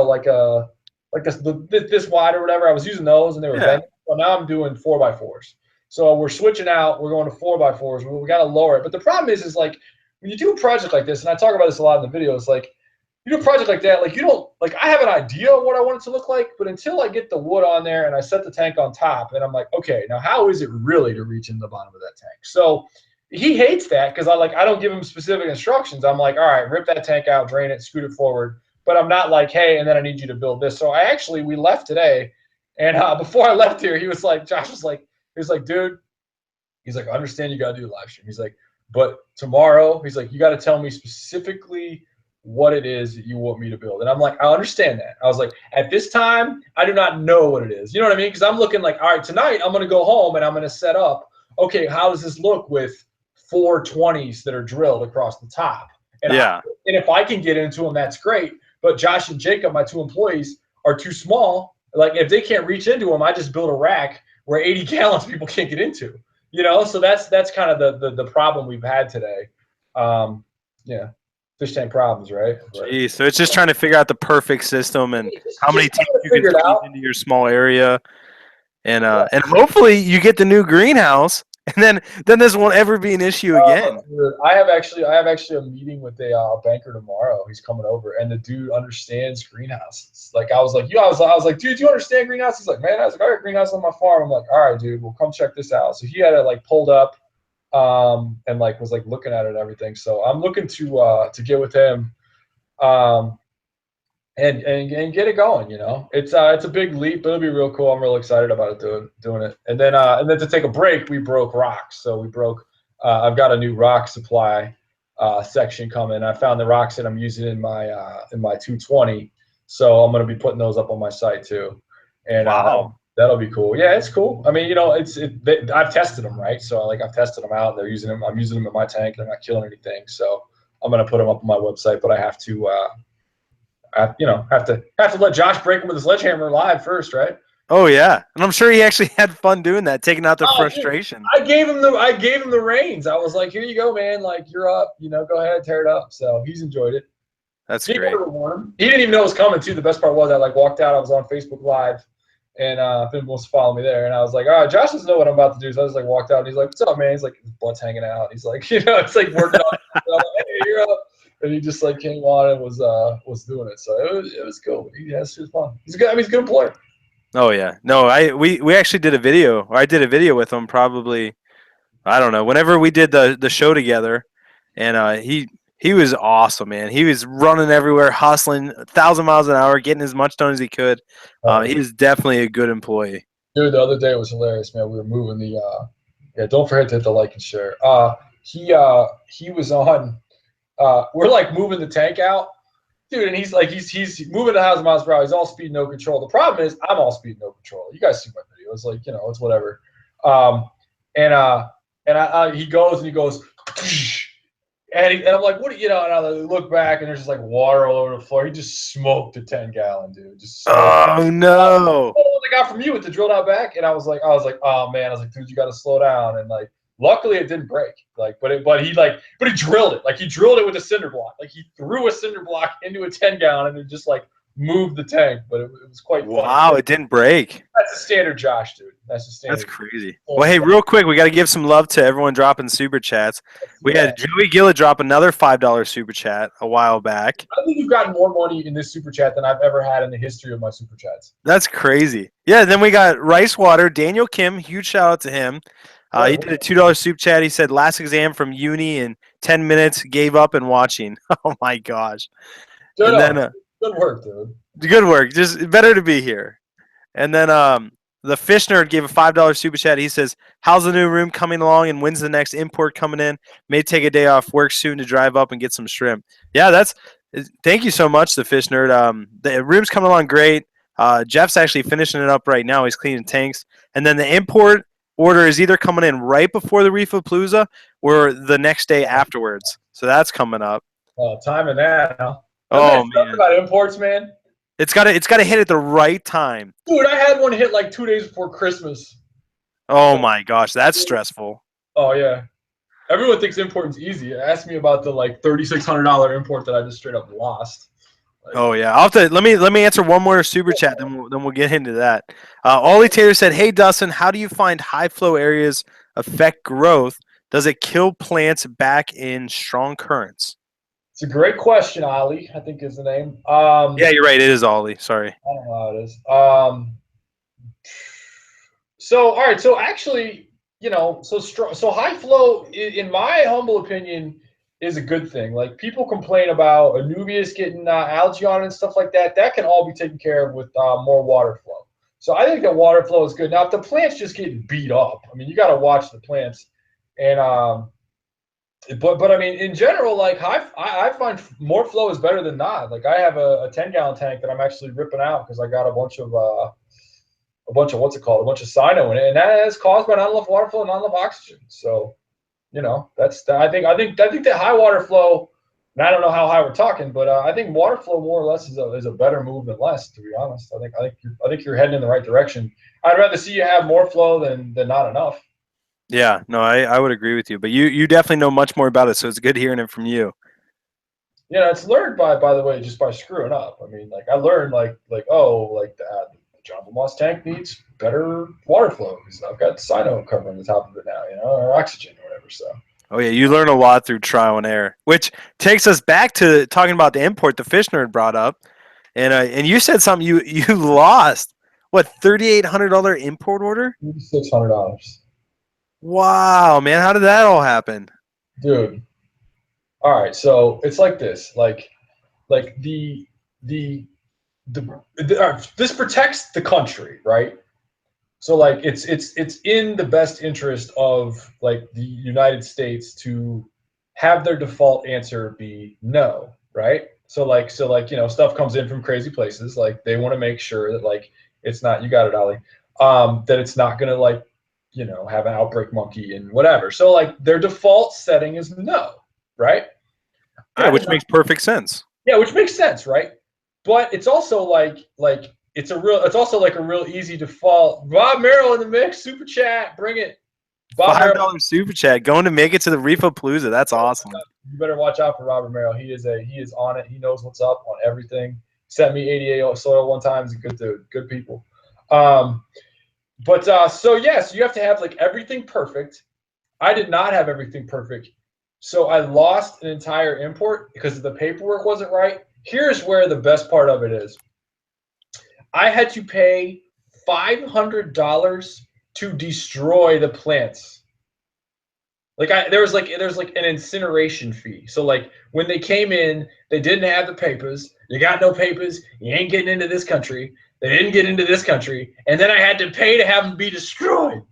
wide or whatever. I was using those, and they were bent. Well, now I'm doing 4 by 4s. So we're switching out. We're going to 4 by 4s. We got to lower it. But the problem is like when you do a project like this, and I talk about this a lot in the videos, like you do a project like that, like you don't, like I have an idea of what I want it to look like, but until I get the wood on there and I set the tank on top, and I'm like, okay, now how is it really to reach in the bottom of that tank? So he hates that because I don't give him specific instructions. I'm like, all right, rip that tank out, drain it, scoot it forward. But I'm not like, hey, and then I need you to build this. So we left today. And before I left here, Josh was like, dude, he's like, I understand you got to do a live stream. He's like, but tomorrow, he's like, you got to tell me specifically what it is that you want me to build. And I'm like, I understand that. I was like, at this time, I do not know what it is. You know what I mean? Because I'm looking like, all right, tonight I'm going to go home and I'm going to set up, okay, how does this look with 4 20s that are drilled across the top. And Yeah. And if I can get into them, that's great. But Josh and Jacob, my 2 employees, are too small. Like if they can't reach into them, I just build a rack where 80 gallons people can't get into. You know, so that's kind of the problem we've had today. Yeah, fish tank problems, right? Jeez, so it's just trying to figure out the perfect system and how many tanks you can figure it squeeze out. into your small area, and hopefully you get the new greenhouse, and then this won't ever be an issue again. I have actually a meeting with a banker tomorrow. He's coming over, and the dude understands greenhouses. Like I was like, I was like, dude, do you understand greenhouses? He's like, man, I was like, I got a greenhouse on my farm. I'm like, all right, dude, well, come check this out. So he had it like pulled up, and like was like looking at it and everything. So I'm looking to get with him, and get it going. You know, it's a big leap, but it'll be real cool. I'm real excited about it doing it. And then to take a break, we broke rocks. So we broke. I've got a new rock supply section coming. I found the rocks that I'm using in my 220. So I'm going to be putting those up on my site too. And Wow. That'll be cool. Yeah, it's cool. I mean, you know, I've tested them, right? So like I've tested them out. They're using them. I'm using them in my tank. They're not killing anything. So I'm going to put them up on my website, but I have to. Have to let Josh break him with his sledgehammer live first, right? Oh yeah, and I'm sure he actually had fun doing that, taking out the frustration. Dude, I gave him the reins. I was like, here you go, man. Like you're up. You know, go ahead, tear it up. So he's enjoyed it. That's great. He didn't even know it was coming too. The best part was I like walked out. I was on Facebook Live, and people wants to follow me there. And I was like, all right, Josh doesn't know what I'm about to do. So I just like walked out, and he's like, what's up, man? He's like, his butt's hanging out. He's like, you know, it's like working on. Like, hey, you're up. And he just like came on and was doing it. So it was cool. It was fun. He's a good employer. Oh yeah. No, we actually did a video, or I did a video with him probably, I don't know, whenever we did the show together, and he was awesome, man. He was running everywhere, hustling 1,000 miles an hour, getting as much done as he could. He was definitely a good employee. Dude, the other day it was hilarious, man. We were moving the don't forget to hit the like and share. He was on. We're like moving the tank out, dude, and he's moving at 1,000 miles per hour. He's all speed, no control. The problem is I'm all speed, no control. You guys see my video. It's like, you know, it's whatever. He goes, and I'm like, what? You know, and I look back, and there's just like water all over the floor. He just smoked a 10-gallon, dude. Oh no! What I got from you with the drilled out back, and I was like, oh man, I was like, dude, you got to slow down, and like. Luckily, it didn't break. Like, but he drilled it. Like he drilled it with a cinder block. Like he threw a cinder block into a 10-gallon and it just like moved the tank. But it was quite funny. Wow, it didn't break. That's a standard Josh, dude. That's a standard. That's crazy. Well, hey, real quick, we got to give some love to everyone dropping super chats. We had Joey Gillett drop another $5 super chat a while back. I think you've gotten more money in this super chat than I've ever had in the history of my super chats. That's crazy. Yeah, then we got Ricewater, Daniel Kim. Huge shout out to him. He did a $2 soup chat. He said last exam from uni in 10 minutes, gave up and watching. Oh my gosh! Good work, dude. Good work. Just better to be here. And then the fish nerd gave a $5 super chat. He says, "How's the new room coming along? And when's the next import coming in? May take a day off work soon to drive up and get some shrimp." Yeah, thank you so much, the fish nerd. The room's coming along great. Jeff's actually finishing it up right now. He's cleaning tanks, and then the import order is either coming in right before the Reef-a-Palooza or the next day afterwards. So that's coming up. Oh, timing that, huh? Oh man, about imports, man. It's got to hit at the right time. Dude, I had one hit like 2 days before Christmas. Oh my gosh, that's stressful. Oh yeah, everyone thinks importing's easy. Ask me about the like $3,600 import that I just straight up lost. Oh yeah, I'll have to let me answer one more super chat, then we'll get into that. Ollie Taylor said, "Hey Dustin, how do you find high flow areas affect growth? Does it kill plants back in strong currents?" It's a great question, Ollie, I think is the name. Yeah, you're right. It is Ollie. Sorry. I don't know how it is. All right. So actually, you know, so high flow, in my humble opinion, is a good thing. Like people complain about Anubias getting algae on it and stuff like that. That can all be taken care of with more water flow. So I think that water flow is good. Now, if the plant's just getting beat up, I mean, you got to watch the plants. And but I mean, in general, like I find more flow is better than not. Like I have a 10-gallon tank that I'm actually ripping out because I got a bunch of what's it called? A bunch of cyano in it, and that is caused by not enough water flow and not enough oxygen. So you know, I think that high water flow. And I don't know how high we're talking, but I think water flow more or less is a better move than less. To be honest, I think you're heading in the right direction. I'd rather see you have more flow than not enough. Yeah, no, I would agree with you. But you definitely know much more about it, so it's good hearing it from you. Yeah, it's learned by the way, just by screwing up. I mean, like I learned like the Jumbo Moss tank needs better water flow because I've got cyano covering the top of it now, you know, or oxygen or whatever. So. Oh yeah, you learn a lot through trial and error, which takes us back to talking about the import the fish nerd brought up, and you said something you lost what $3,800 import order? $600. Wow, man, how did that all happen? Dude. All right, so it's like this, like the this protects the country, right? So like it's in the best interest of like the United States to have their default answer be no, right? So like you know, stuff comes in from crazy places, like they want to make sure that like it's not, you got it, Ollie, that it's not gonna like, you know, have an outbreak monkey and whatever. So like their default setting is no, right? Yeah, which makes perfect sense. Yeah, which makes sense, right? But it's also like it's also like a real easy default. Bob Merrill in the mix, super chat, bring it. Bob $5 Merrill, super chat going to make it to the Reef-a-Palooza. That's awesome. you better watch out for Robert Merrill. He is on it. He knows what's up on everything. Sent me 88 soil one time. He's a good dude, good people. So yes, you have to have like everything perfect. I did not have everything perfect. So I lost an entire import because the paperwork wasn't right. Here's where the best part of it is. I had to pay $500 to destroy the plants. Like there's like an incineration fee. So like when they came in, they didn't have the papers. You got no papers. You ain't getting into this country. They didn't get into this country, and then I had to pay to have them be destroyed.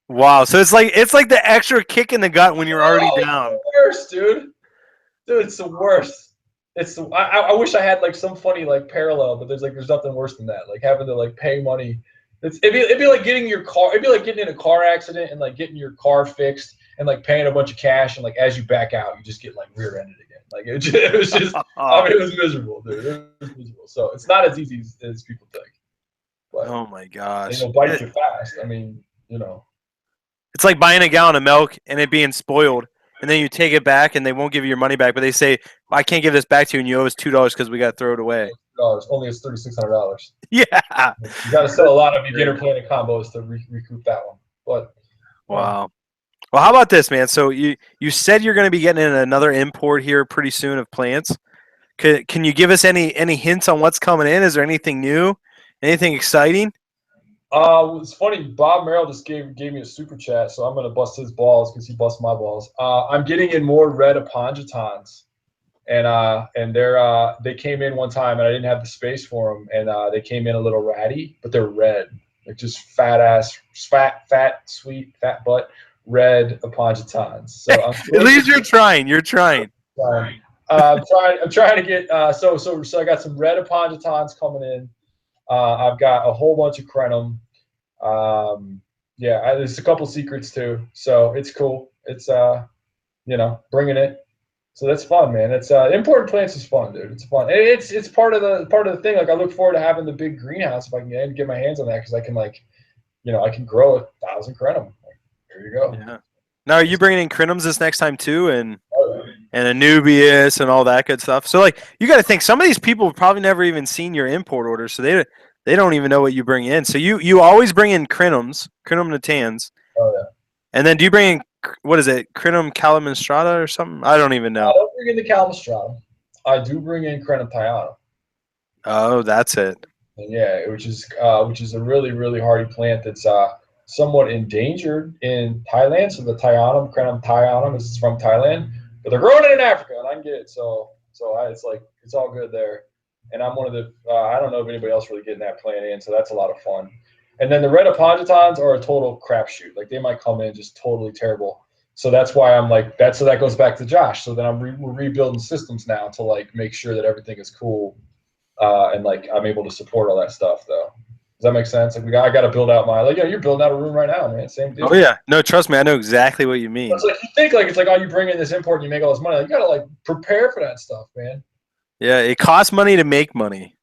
Wow, so it's like the extra kick in the gut when you're already down. It's the worst, dude. Dude, it's the worst. I wish I had like some funny like parallel, but there's nothing worse than that. Like having to like pay money. It'd be like getting your car. It'd be like getting in a car accident and like getting your car fixed and like paying a bunch of cash, and like as you back out, you just get like rear-ended again. Like it was just. I mean, it was miserable, dude. It was miserable. So it's not as easy as people think. But, oh my gosh! It'll bite you fast. I mean, you know. It's like buying a gallon of milk and it being spoiled, and then you take it back and they won't give you your money back, but they say, I can't give this back to you, and you owe us $2 because we got to throw it away. Only it's $3,600. Yeah. You got to sell a lot of beginner planning combos to recoup that one. But wow. Well, how about this, man? So you said you're going to be getting in another import here pretty soon of plants. Can you give us any hints on what's coming in? Is there anything new? Anything exciting? It's funny. Bob Merrill just gave me a super chat, so I'm gonna bust his balls because he busts my balls. I'm getting in more red Aponjatons, and they came in one time and I didn't have the space for them, and they came in a little ratty, but they're red, like just fat, sweet, fat butt, red Aponjatons. So at least you're trying. You're trying. I'm trying to get so I got some red Aponjatons coming in. I've got a whole bunch of crenum. There's a couple secrets too, so it's cool. It's bringing it. So that's fun, man. It's importing plants is fun, dude. It's fun. It's part of the thing. Like I look forward to having the big greenhouse if I can get my hands on that, because I can I can grow 1,000 crenum. Like, there you go. Yeah. Now, are you bringing in crenums this next time too, and Anubias and all that good stuff? So like you got to think some of these people have probably never even seen your import orders, so they don't even know what you bring in. So you always bring in crenum natans. Oh yeah. And then do you bring in, what is it, crenum calaminstrata or something? I don't even know. I don't bring in the calaminstrata. I do bring in crenum thiorum. Oh, that's it. And yeah, which is a really, really hardy plant that's somewhat endangered in Thailand. So the crenum thiorum is from Thailand, but they're growing it in Africa, and I can get it. So it's all good there. And I'm one of the I don't know if anybody else really getting that plant in, so that's a lot of fun. And then the red Aponjatons are a total crapshoot. Like they might come in just totally terrible. So that's why I'm like that. So that goes back to Josh. So then we're rebuilding systems now to make sure that everything is cool, and I'm able to support all that stuff though. Does that make sense? Like I got to build out my, like, you're building out a room right now, man. Same deal. Oh yeah, no, trust me, I know exactly what you mean. It's like you think like it's like, oh, you bring in this import and you make all this money. Like, you got to like prepare for that stuff, man. Yeah, it costs money to make money.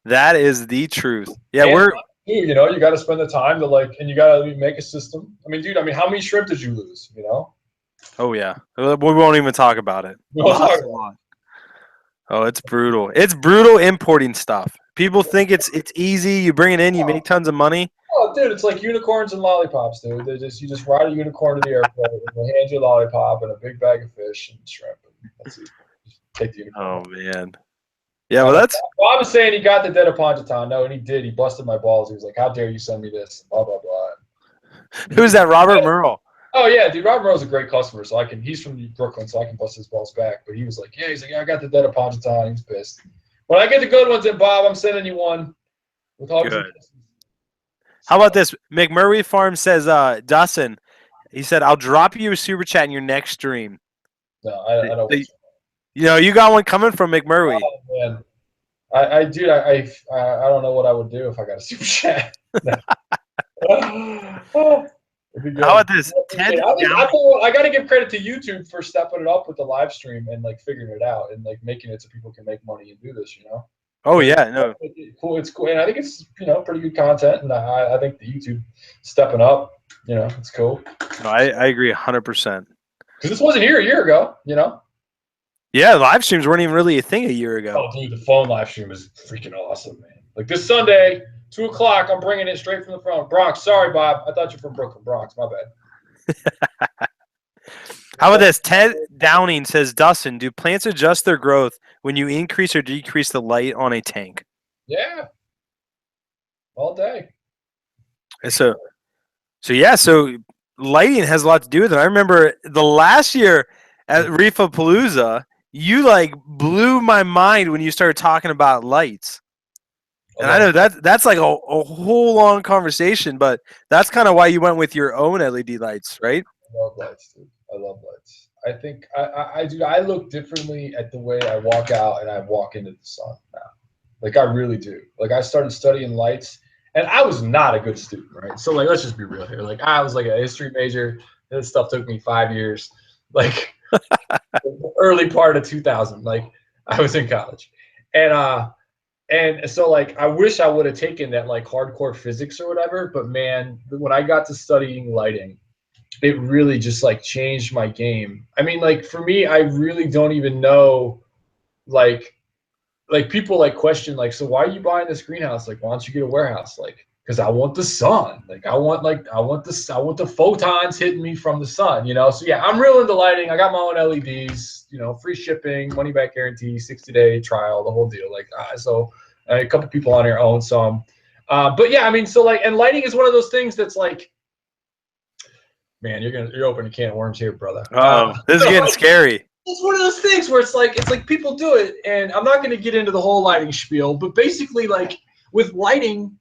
That is the truth. Yeah, and you know, you got to spend the time to like, and you got to make a system. I mean, dude, how many shrimp did you lose? You know? Oh yeah, we won't even talk about it. Oh, it's brutal. It's brutal importing stuff. People think it's easy. You bring it in, you make tons of money. Oh, dude, it's like unicorns and lollipops, dude. You just ride a unicorn to the airport, and they hand you a lollipop and a big bag of fish and shrimp. And that's it. Just take the unicorn. Oh man. Yeah, well, that's. Bob was saying he got the dead of Pontoton. No, and he did. He busted my balls. He was like, "How dare you send me this?" Blah blah blah. Who's that? Robert Merle. Oh yeah, dude. Robert Merle's a great customer, so he's from Brooklyn, so I can bust his balls back. But he was like, "Yeah," he's like, "Yeah, I got the dead of Pontoton." He's pissed. When I get the good ones in, Bob, I'm sending you one. With hugs and kisses. How about this? McMurray Farm says, Dustin, he said, "I'll drop you a super chat in your next stream." No, I don't. You know, you got one coming from McMurray. Oh man, I don't know what I would do if I got a super chat. How about this? Ted I got to give credit to YouTube for stepping it up with the live stream and like figuring it out and like making it so people can make money and do this. You know. Oh yeah, no. It's cool, and I think it's pretty good content, and I think the YouTube stepping up. You know, it's cool. No, I agree 100%. Because this wasn't here a year ago. You know. Yeah, live streams weren't even really a thing a year ago. Oh, dude, the phone live stream is freaking awesome, man. Like this Sunday, 2 o'clock, I'm bringing it straight from the phone. Bronx, sorry, Bob. I thought you're from Brooklyn. Bronx, my bad. How about this? Ted Downing says, Dustin, do plants adjust their growth when you increase or decrease the light on a tank? Yeah. All day. So lighting has a lot to do with it. I remember the last year at Reef-a-Palooza, you like blew my mind when you started talking about lights. And I know that's like a whole long conversation, but that's kind of why you went with your own LED lights, right? I love lights, dude. I love lights. I think I look differently at the way I walk out and I walk into the sun now. Like I really do. Like I started studying lights, and I was not a good student, right? So like, let's just be real here. Like I was like a history major. This stuff took me 5 years. Like early part of 2000. Like I was in college, and so like I wish I would have taken that like hardcore physics or whatever. But man, when I got to studying lighting, it really just like changed my game. I mean, like for me, I really don't even know, like people like question like, so why are you buying this greenhouse? Like, why don't you get a warehouse? Like, because I want the sun. Like I want the photons hitting me from the sun, you know? So yeah, I'm real into lighting. I got my own LEDs, you know, free shipping, money back guarantee, 60-day trial, the whole deal. Like, so a couple people on here own some. But yeah, I mean, so like, and lighting is one of those things that's like, man, you're opening a can of worms here, brother. This is getting scary. It's one of those things where it's like people do it, and I'm not going to get into the whole lighting spiel, but basically, like with lighting,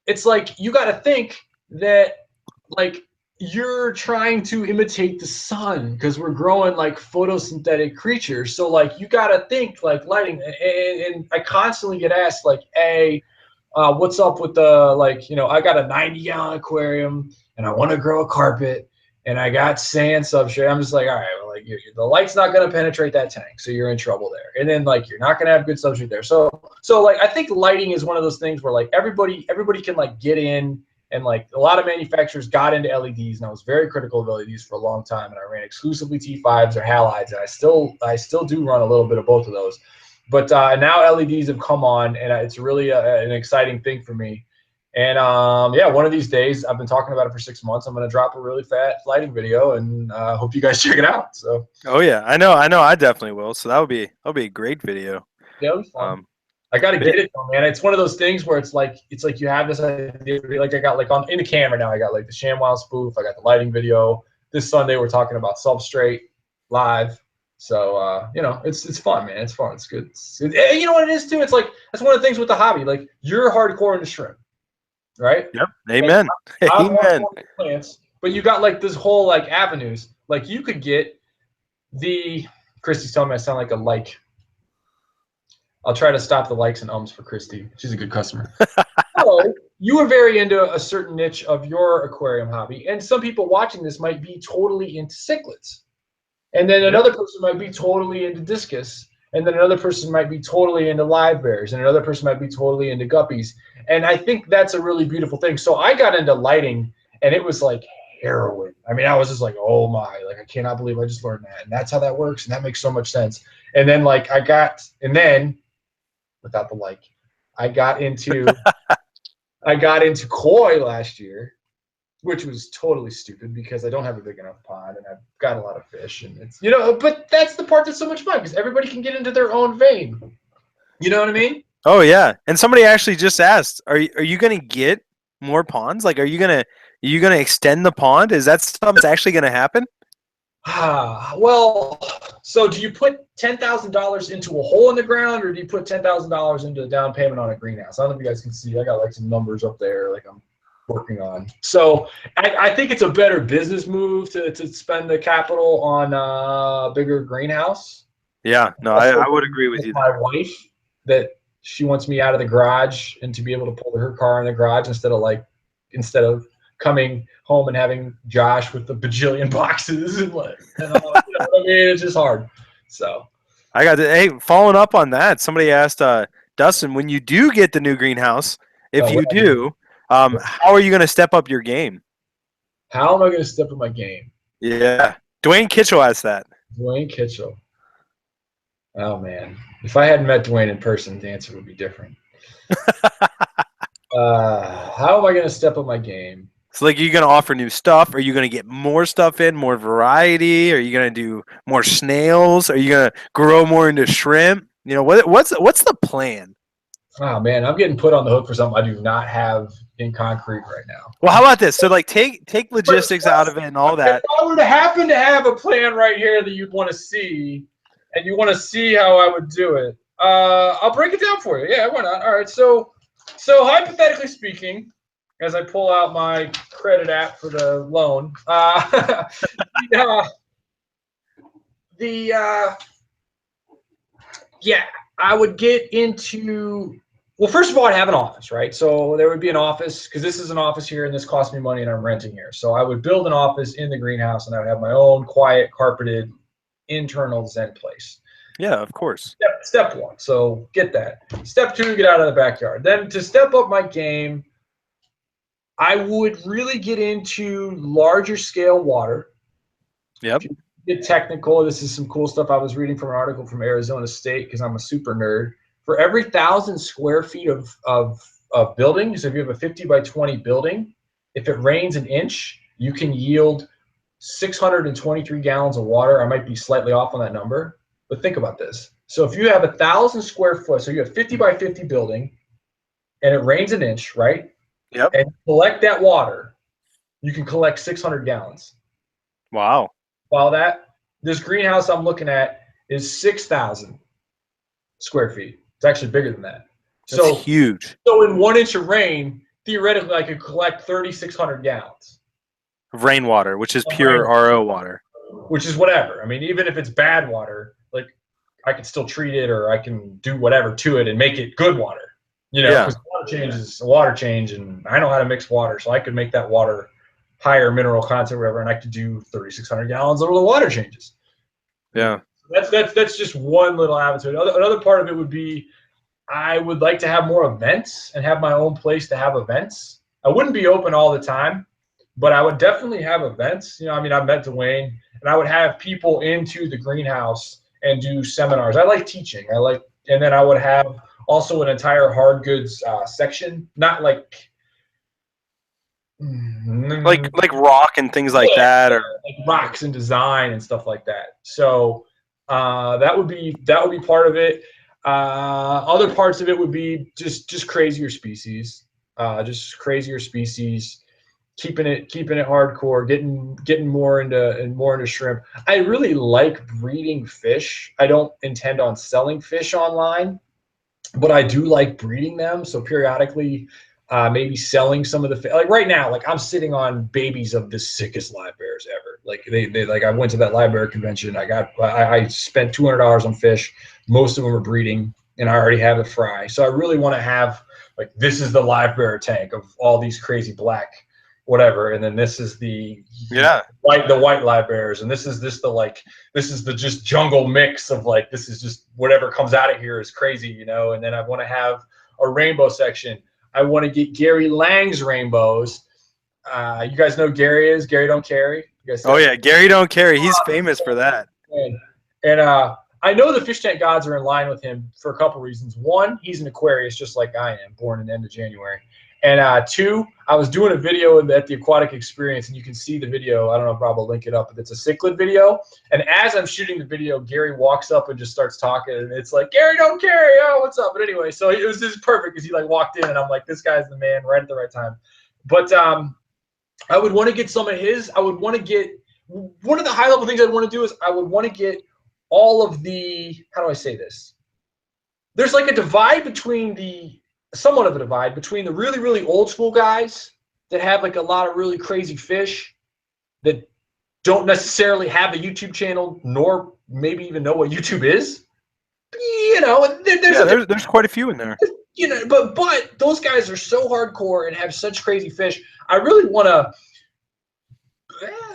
it's like you got to think that like you're trying to imitate the sun because we're growing like photosynthetic creatures. So like you got to think like lighting, and I constantly get asked like, hey, what's up with the, like, you know, I got a 90-gallon aquarium and I want to grow a carpet and I got sand substrate. I'm just like, all right, well, like the light's not going to penetrate that tank, so you're in trouble there. And then like you're not going to have good substrate there. So like I think lighting is one of those things where like everybody can like get in, and like a lot of manufacturers got into LEDs, and I was very critical of LEDs for a long time, and I ran exclusively T5s or halides, and I still do run a little bit of both of those. But now LEDs have come on, and it's really an exciting thing for me. And yeah, one of these days, I've been talking about it for 6 months. I'm going to drop a really fat lighting video, and hope you guys check it out. So. Oh yeah, I know, I definitely will. So that'll be a great video. Yeah, it'll be fun. I got to get it, man. It's one of those things where it's like you have this idea. Like I got like in the camera now. I got like the ShamWow spoof. I got the lighting video. This Sunday we're talking about substrate live. So you know, it's fun, man. It's fun. It's good. And you know what it is too? It's like that's one of the things with the hobby. Like you're hardcore into shrimp, right? Yep. Amen. Amen. Plants, but you got like this whole like avenues. Like you could get the. Christy's telling me I sound like a like. I'll try to stop the likes and ums for Christy. She's a good customer. So you are very into a certain niche of your aquarium hobby, and some people watching this might be totally into cichlids, and then another person might be totally into discus, and then another person might be totally into live bears, and another person might be totally into guppies. And I think that's a really beautiful thing. So I got into lighting, and it was like heroin. I mean, I was just like, oh my, like I cannot believe I just learned that, and that's how that works, and that makes so much sense. And then like without the like, I got into koi last year, which was totally stupid because I don't have a big enough pond and I've got a lot of fish, and it's, but that's the part that's so much fun because everybody can get into their own vein. You know what I mean? Oh yeah. And somebody actually just asked, are you going to get more ponds? Like, are you going to extend the pond? Is that something that's actually going to happen? Well, so do you put $10,000 into a hole in the ground, or do you put $10,000 into a down payment on a greenhouse? I don't know if you guys can see. I got like some numbers up there, like I'm working on. So I think it's a better business move to spend the capital on a bigger greenhouse. Yeah, no, I would agree with you. My wife, that she wants me out of the garage and to be able to pull her car in the garage instead of coming home and having Josh with the bajillion boxes and all, you know what I mean? It's just hard. So hey, following up on that, somebody asked Dustin, when you do get the new greenhouse, if you do, how are you going to step up your game? How am I going to step up my game? Yeah. Dwayne Kitchell asked that. Dwayne Kitchell. Oh, man. If I hadn't met Dwayne in person, the answer would be different. How am I going to step up my game? So, like, are you going to offer new stuff? Are you going to get more stuff in, more variety? Are you going to do more snails? Are you going to grow more into shrimp? You know, what's the plan? Oh, man, I'm getting put on the hook for something I do not have in concrete right now. Well, how about this? So, like, take logistics out of it and all that. If I were to happen to have a plan right here that you'd want to see, and you want to see how I would do it, I'll break it down for you. Yeah, why not? All right, so hypothetically speaking, as I pull out my credit app for the loan, I would get into, well, first of all, I'd have an office, right? So there would be an office, because this is an office here and this costs me money and I'm renting here. So I would build an office in the greenhouse and I would have my own quiet, carpeted, internal Zen place. Yeah, of course. Step one, so get that. Step two, get out of the backyard. Then to step up my game, I would really get into larger scale water. Yep. Get technical. This is some cool stuff I was reading from an article from Arizona State because I'm a super nerd. For every 1,000 square feet of building, so if you have a 50 by 20 building, if it rains an inch, you can yield 623 gallons of water. I might be slightly off on that number, but think about this. So if you have 1,000 square foot, so you have 50 by 50 building, and it rains an inch, right? Yep. And collect that water, you can collect 600 gallons. Wow. While this greenhouse I'm looking at is 6,000 square feet. It's actually bigger than that. That's huge. So in 1 inch of rain, theoretically, I could collect 3,600 gallons of rainwater, which is pure RO water. Which is whatever. I mean, even if it's bad water, like I can still treat it or I can do whatever to it and make it good water. You know, because water change is a water change, and I know how to mix water, so I could make that water higher mineral content, whatever, and I could do 3,600 gallons of the water changes. Yeah. That's just one little avenue. Another part of it would be I would like to have more events and have my own place to have events. I wouldn't be open all the time, but I would definitely have events. You know, I mean, I met Dwayne, and I would have people into the greenhouse and do seminars. I like teaching. And then I would have also an entire hard goods section, not like rock and things like that, or like rocks and design and stuff like that. So that would be part of it. Other parts of it would be just crazier species, keeping it hardcore, getting more into shrimp. I really like breeding fish. I don't intend on selling fish online, but I do like breeding them. So periodically, maybe selling some of the like right now, like I'm sitting on babies of the sickest live bears ever. Like they like I went to that live bear convention. I spent $200 on fish. Most of them are breeding, and I already have a fry. So I really want to have like this is the live bearer tank of all these crazy black whatever, and then this is the white live bearers, and this is the just jungle mix of like, this is just whatever comes out of here is crazy, you know. And then I want to have a rainbow section. I want to get Gary Lang's rainbows. You guys know Gary is Gary Don't Carry. You guys yeah, Gary Don't Carry. He's famous for that. And I know the fish tank gods are in line with him for a couple reasons. One, he's an Aquarius just like I am, born in the end of January. And two, I was doing a video at the Aquatic Experience, and you can see the video. I don't know if Rob will link it up, but it's a cichlid video. And as I'm shooting the video, Gary walks up and just starts talking, and it's like, Gary Don't Carry, oh, what's up? But anyway, so it was just perfect because he like walked in, and I'm like, this guy's the man right at the right time. But I would want to get some of his. I would want to get one of the high level things I'd want to do is I would want to get all of the, how do I say this? There's like a divide between the, somewhat of a divide between the really, really old school guys that have like a lot of really crazy fish that don't necessarily have a YouTube channel, nor maybe even know what YouTube is. You know, there's quite a few in there. You know, but those guys are so hardcore and have such crazy fish. I really want to.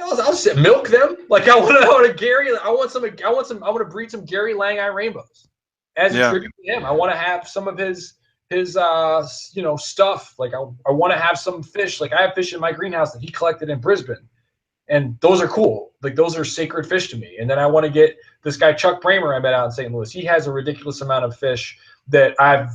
I'll say milk them. Like I want to Gary. I want to breed some Gary Lang eye rainbows as a tribute to him. I want to have some of his stuff. Like I want to have some fish. Like I have fish in my greenhouse that he collected in Brisbane, and those are cool. Like those are sacred fish to me. And then I want to get this guy Chuck Bramer I met out in St. Louis. He has a ridiculous amount of fish that I've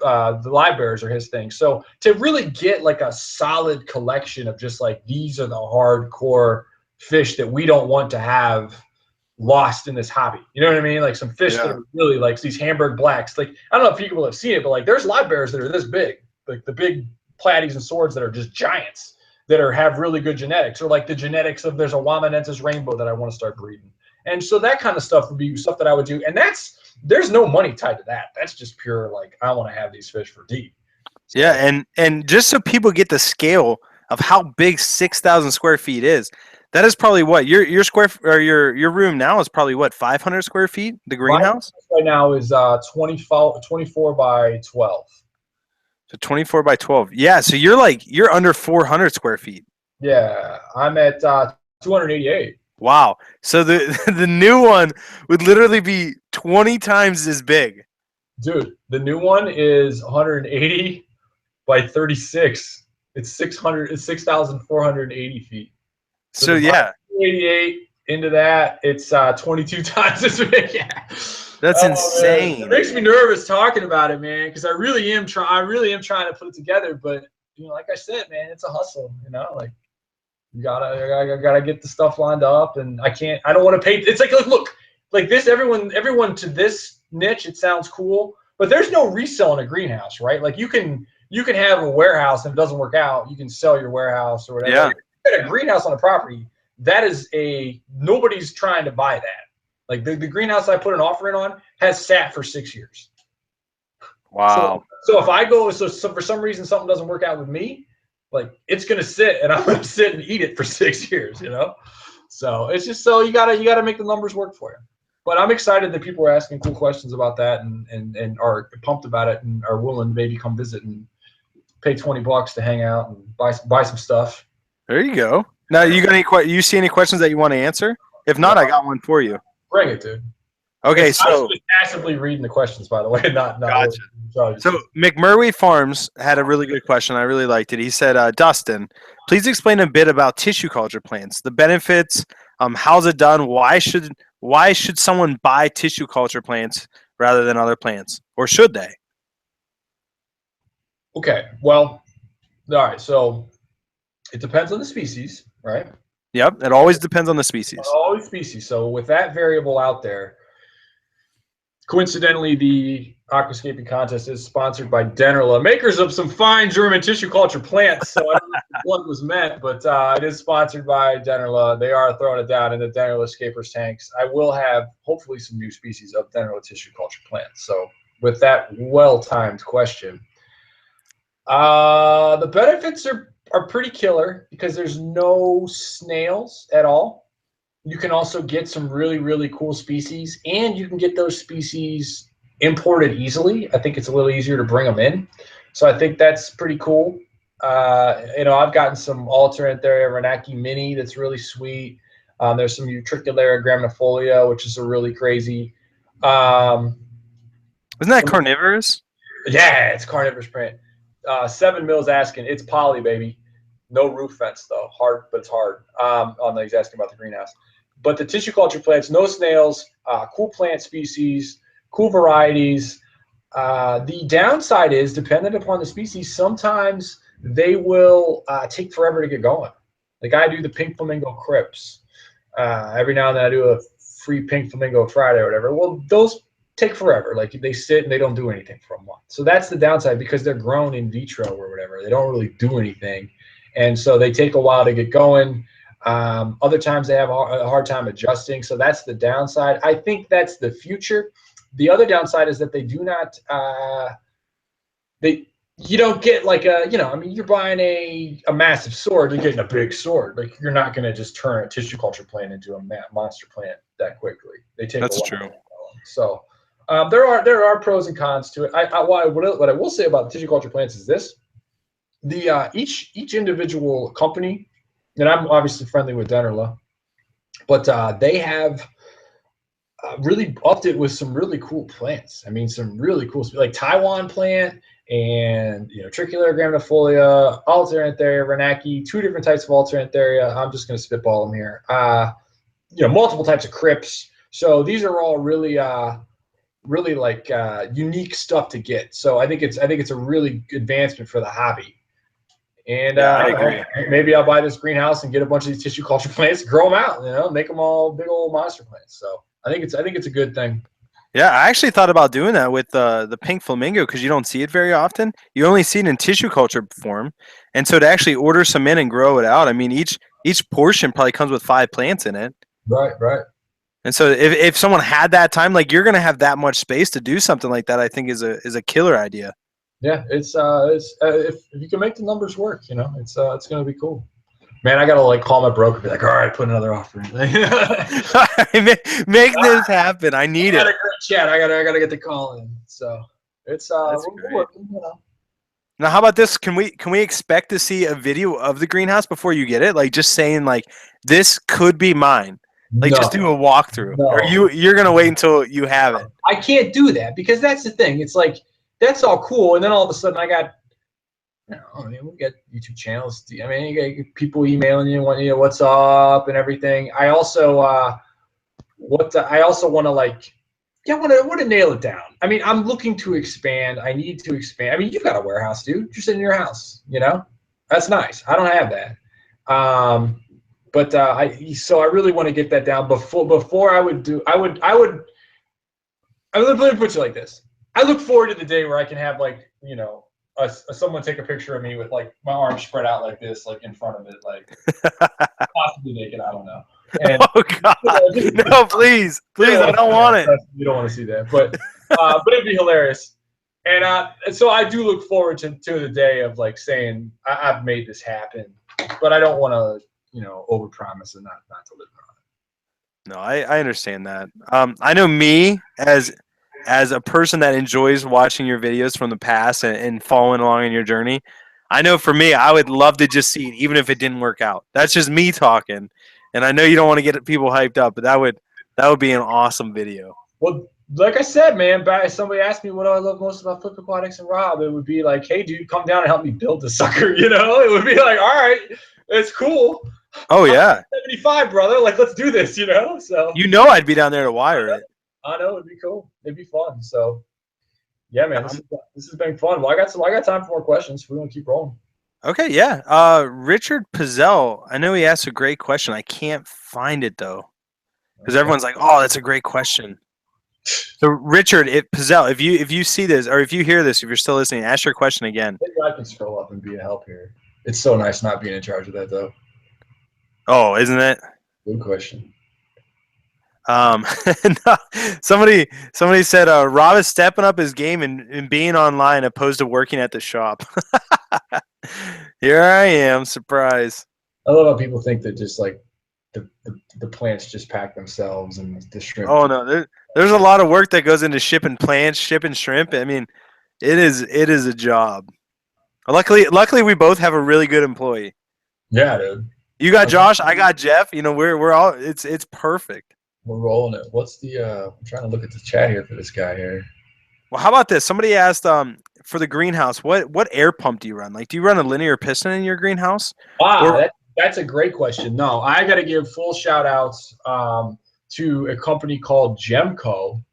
the live bearers are his thing. So to really get like a solid collection of just like, these are the hardcore fish that we don't want to have lost in this hobby. You know what I mean? Like some fish that are really like these Hamburg blacks. Like, I don't know if people have seen it, but like there's live bearers that are this big, like the big platies and swords that are just giants that have really good genetics, or like the genetics of, there's a Wamanensis rainbow that I want to start breeding. And so that kind of stuff would be stuff that I would do. And there's no money tied to that. That's just pure, like, I want to have these fish for deep. So, yeah, and just so people get the scale of how big 6,000 square feet is, that is probably what your room now is probably what, 500 square feet. The greenhouse right now is 24 by 12. So 24 by 12. Yeah, so you're under 400 square feet. Yeah, I'm at 288. Wow. So the new one would literally be 20 times as big. Dude, the new one is 180 by 36. It's 6,480 feet. So yeah. 288 into that, it's 22 times as big. Yeah. That's insane. It makes me nervous talking about it, man, because I really am trying to put it together. But like I said, man, it's a hustle. Like you gotta get the stuff lined up, and I don't want to pay. It's like look, like this. Everyone to this niche, it sounds cool, but there's no resale in a greenhouse, right? Like you can have a warehouse, and if it doesn't work out, you can sell your warehouse or whatever. Yeah. If you got a greenhouse on a property, that is nobody's trying to buy that. Like the greenhouse I put an offering on has sat for 6 years. Wow. So if I go, so for some reason something doesn't work out with me, like it's gonna sit, and I'm gonna sit and eat it for 6 years, So it's just, so you gotta make the numbers work for you. But I'm excited that people are asking cool questions about that, and are pumped about it, and are willing to maybe come visit and pay $20 to hang out and buy some stuff. There you go. Now you see any questions that you want to answer? If not, I got one for you. Bring it, dude. Okay, I was just passively reading the questions, by the way, not. Gotcha. So McMurray Farms had a really good question. I really liked it. He said, Dustin, please explain a bit about tissue culture plants, the benefits, how's it done, why should someone buy tissue culture plants rather than other plants, or should they? Okay, well, all right. So it depends on the species, right? Yep, it always depends on the species. Always species. So with that variable out there, coincidentally, the Aquascaping contest is sponsored by Dennerla, makers of some fine German tissue culture plants. So I don't know if the plug was meant, but it is sponsored by Dennerla. They are throwing it down in the Dennerla Scapers tanks. I will have hopefully some new species of Dennerla tissue culture plants. So with that well-timed question, the benefits are pretty killer because there's no snails at all. You can also get some really, really cool species, and you can get those species imported easily. I think it's a little easier to bring them in. So I think that's pretty cool. You know, I've gotten some Alternantheria renaki mini that's really sweet. There's some Utricularia graminifolia, which is a really crazy. Isn't that carnivorous? Yeah, it's carnivorous plant. 7 Mills asking, it's poly, baby. No roof fence though. Hard, but it's hard. He's asking about the greenhouse. But the tissue culture plants, no snails, cool plant species, cool varieties. The downside is, dependent upon the species, sometimes they will take forever to get going. Like I do the pink flamingo crypts. Every now and then I do a free pink flamingo Friday or whatever. Well, those take forever. Like they sit and they don't do anything for a month. So that's the downside because they're grown in vitro or whatever. They don't really do anything. And so they take a while to get going. Other times they have a hard time adjusting. So that's the downside. I think that's the future. The other downside is that they do not, you don't get like a, you know, I mean, you're buying a massive sword, you're getting a big sword. Like you're not going to just turn a tissue culture plant into a monster plant that quickly. They take That's a while. true. So there are pros and cons to it. What I will say about the tissue culture plants is this: each individual company, and I'm obviously friendly with Dennerla, but they have really upped it with some really cool plants. I mean, some really cool, like Taiwan plant and, you know, Tricularia graminifolia, Alternantheria, renaki, 2 different types of Alternantheria. I'm just going to spitball them here. You know, multiple types of crypts. So these are all really like unique stuff to get. So I think it's a really good advancement for the hobby. And yeah, I agree. Maybe I'll buy this greenhouse and get a bunch of these tissue culture plants, grow them out, you know, make them all big old monster plants. So I think it's a good thing. Yeah, I actually thought about doing that with the pink flamingo because you don't see it very often. You only see it in tissue culture form, and so to actually order some in and grow it out, I mean, each portion probably comes with 5 plants in it. Right. And so if someone had that time, like you're gonna have that much space to do something like that, I think is a killer idea. Yeah, it's if you can make the numbers work, you know, it's gonna be cool. Man, I gotta like call my broker, and be like, all right, put another offer in. Make this happen. I need it. Chat. I gotta get the call in. So it's we're working, you know. Now, how about this? Can we expect to see a video of the greenhouse before you get it? Like just saying like this could be mine. Like just do a walkthrough. No. Or you're gonna wait until you have it. I can't do that because that's the thing. It's like that's all cool, and then all of a sudden I got, you know, I mean, we get YouTube channels. I mean, you get people emailing you, you know, what's up and everything. I also I also want to like, yeah, I want to nail it down. I mean, I'm looking to expand. I need to expand. I mean, you've got a warehouse, dude. You're sitting in your house, you know. That's nice. I don't have that. So I really want to get that down before I would do. Let me put you like this. I look forward to the day where I can have like, you know, someone take a picture of me with like my arms spread out like this, like in front of it, like possibly naked. I don't know. And, oh God! No, please, I don't want it. You don't want to see that, but it'd be hilarious. And so I do look forward to the day of like saying I've made this happen, but I don't want to, you know, overpromise and not deliver on it. No, I understand that. I know me as a person that enjoys watching your videos from the past and following along in your journey. I know for me, I would love to just see it, even if it didn't work out. That's just me talking. And I know you don't want to get people hyped up, but that would be an awesome video. Well, like I said, man, somebody asked me what do I love most about Flip Aquatics and Rob, it would be like, hey, dude, come down and help me build the sucker. You know, it would be like, all right, it's cool. Oh yeah, 75, brother. Like, let's do this. You know, so I'd be down there to wire it. I know it'd be cool. It'd be fun. So, yeah, man, this has been fun. Well, I got time for more questions. We want to keep rolling. Okay, yeah. Richard Pizzell, I know he asked a great question. I can't find it though, because everyone's like, "Oh, that's a great question." So, Richard, Pizzell, if you see this or if you hear this, if you're still listening, ask your question again. Maybe I can scroll up and be a help here. It's so nice not being in charge of that, though. Oh, isn't it? Good question. No, somebody said Rob is stepping up his game and being online opposed to working at the shop. Here I am, surprise. I love how people think that just like the plants just pack themselves and the shrimp. Oh no, there's a lot of work that goes into shipping plants, shipping shrimp. I mean, it is a job. Luckily, we both have a really good employee. Yeah, dude. You got Josh, I got Jeff. You know, we're all it's perfect. We're rolling it. What's the? I'm trying to look at the chat here for this guy here. Well, how about this? Somebody asked for the greenhouse, what air pump do you run? Like, do you run a linear piston in your greenhouse? Wow, that's a great question. No, I got to give full shout outs to a company called Gemco.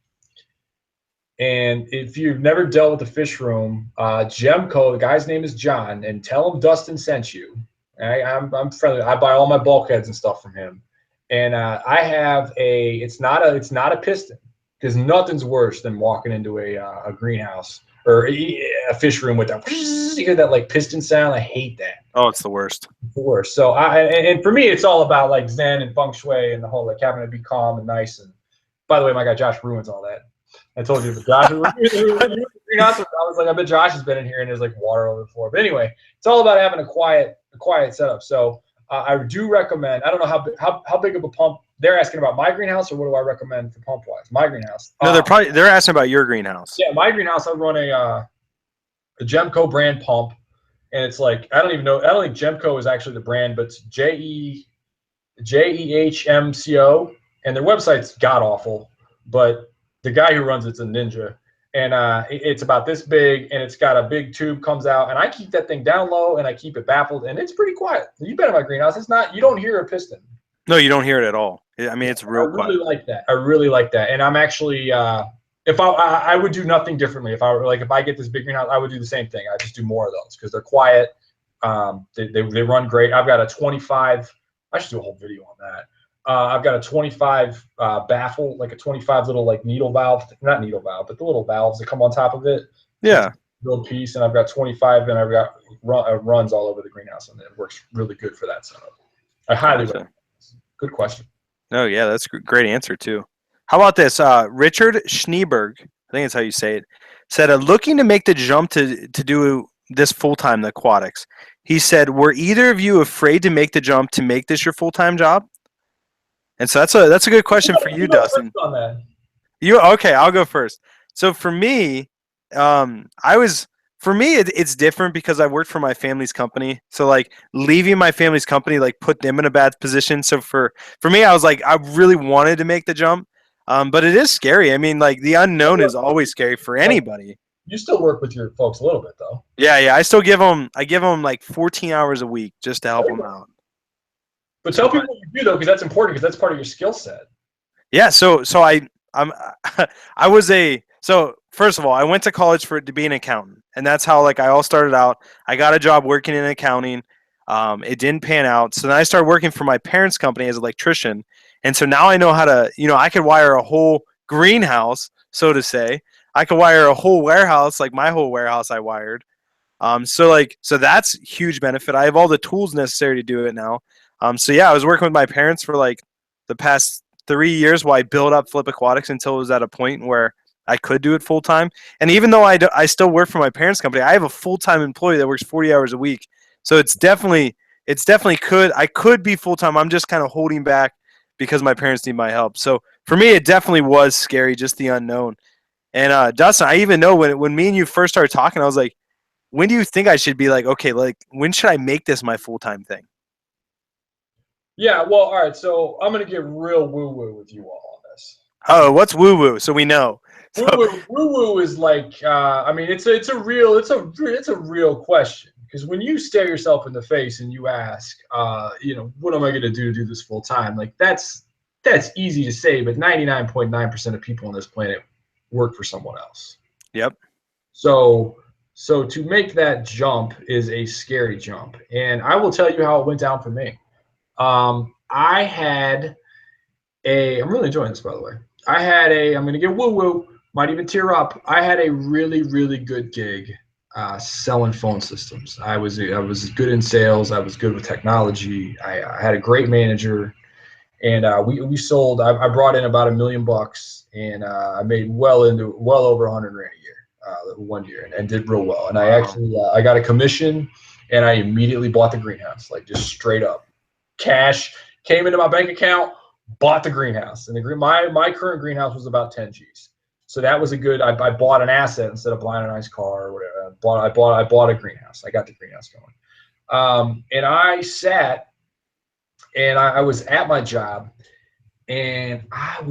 And if you've never dealt with the fish room, Gemco, the guy's name is John, and tell him Dustin sent you. I'm friendly. I buy all my bulkheads and stuff from him. And I have it's not a piston, because nothing's worse than walking into a greenhouse or a fish room with that. You hear that like piston sound? I hate that. Oh, it's the worst. It's the worst. So and for me, it's all about like Zen and feng shui and the whole like having it be calm and nice. And by the way, my guy Josh ruins all that. I told you, but Josh greenhouse. I was like, I bet Josh has been in here and there's like water over the floor. But anyway, it's all about having a quiet setup. So I do recommend. I don't know how big of a pump they're asking about. My greenhouse, or what do I recommend for pump wise? My greenhouse. No, they're asking about your greenhouse. Yeah, my greenhouse. I run a Gemco brand pump, and it's like I don't think Gemco is actually the brand, but it's JEHMCO, and their website's god awful, but the guy who runs it's a ninja, and it's about this big, and it's got a big tube comes out, and I keep that thing down low, and I keep it baffled, and it's pretty quiet. You've been in my greenhouse. It's not. You don't hear a piston. No, you don't hear it at all. I mean, it's real quiet. I really like that, and I'm actually if I would do nothing differently. If I get this big greenhouse, I would do the same thing. I just do more of those because they're quiet. They run great. I've got a 25. I should do a whole video on that. I've got a 25 baffle, like a 25 little like needle valve, not needle valve, but the little valves that come on top of it. Yeah. Little piece, and I've got 25, and I've got runs all over the greenhouse, and it works really good for that setup. I highly recommend. Good question. Oh yeah, that's a great answer too. How about this? Richard Schneeberg, I think that's how you say it, said, looking to make the jump to do this full-time, the aquatics. He said, were either of you afraid to make the jump to make this your full-time job? And so that's a good question for you, Dustin. On that. Okay, I'll go first. So for me, it's different because I worked for my family's company. So like leaving my family's company like put them in a bad position. So for me, I was like, I really wanted to make the jump. But it is scary. I mean, like the unknown is always scary for anybody. You still work with your folks a little bit though. Yeah. I still give them like 14 hours a week just to help them out. But tell people what you do though, because that's important, because that's part of your skill set. Yeah. So first of all, I went to college to be an accountant, and that's how like I all started out. I got a job working in accounting. It didn't pan out. So then I started working for my parents' company as an electrician. And so now I know how to, I could wire a whole greenhouse, so to say. I could wire a whole warehouse, like my whole warehouse I wired. So that's huge benefit. I have all the tools necessary to do it now. So yeah, I was working with my parents for like the past 3 years while I built up Flip Aquatics until it was at a point where I could do it full time. And even though I still work for my parents' company, I have a full-time employee that works 40 hours a week. So I could be full time. I'm just kind of holding back because my parents need my help. So for me, it definitely was scary, just the unknown. And Dustin, I even know when me and you first started talking, I was like, when do you think I should be like, okay, like when should I make this my full-time thing? Yeah, well, all right. So I'm gonna get real woo-woo with you all on this. Oh, what's woo-woo? So we know. Woo-woo is like, I mean, it's a real question, because when you stare yourself in the face and you ask, what am I gonna do to do this full time? Like that's easy to say, but 99.9% of people on this planet work for someone else. Yep. So to make that jump is a scary jump, and I will tell you how it went down for me. I'm really enjoying this, by the way. I'm going to get woo-woo, might even tear up. I had a really, really good gig selling phone systems. I was good in sales. I was good with technology. I had a great manager, and we sold. I brought in about $1 million, and I made well over $100,000 a year, 1 year, and did real well. And I actually I got a commission, and I immediately bought the greenhouse, like just straight up. Cash came into my bank account, bought the greenhouse, and my current greenhouse was about 10 G's. So that was a good. I bought an asset instead of buying a nice car or whatever. I bought a greenhouse. I got the greenhouse going. And I sat and I was at my job, and I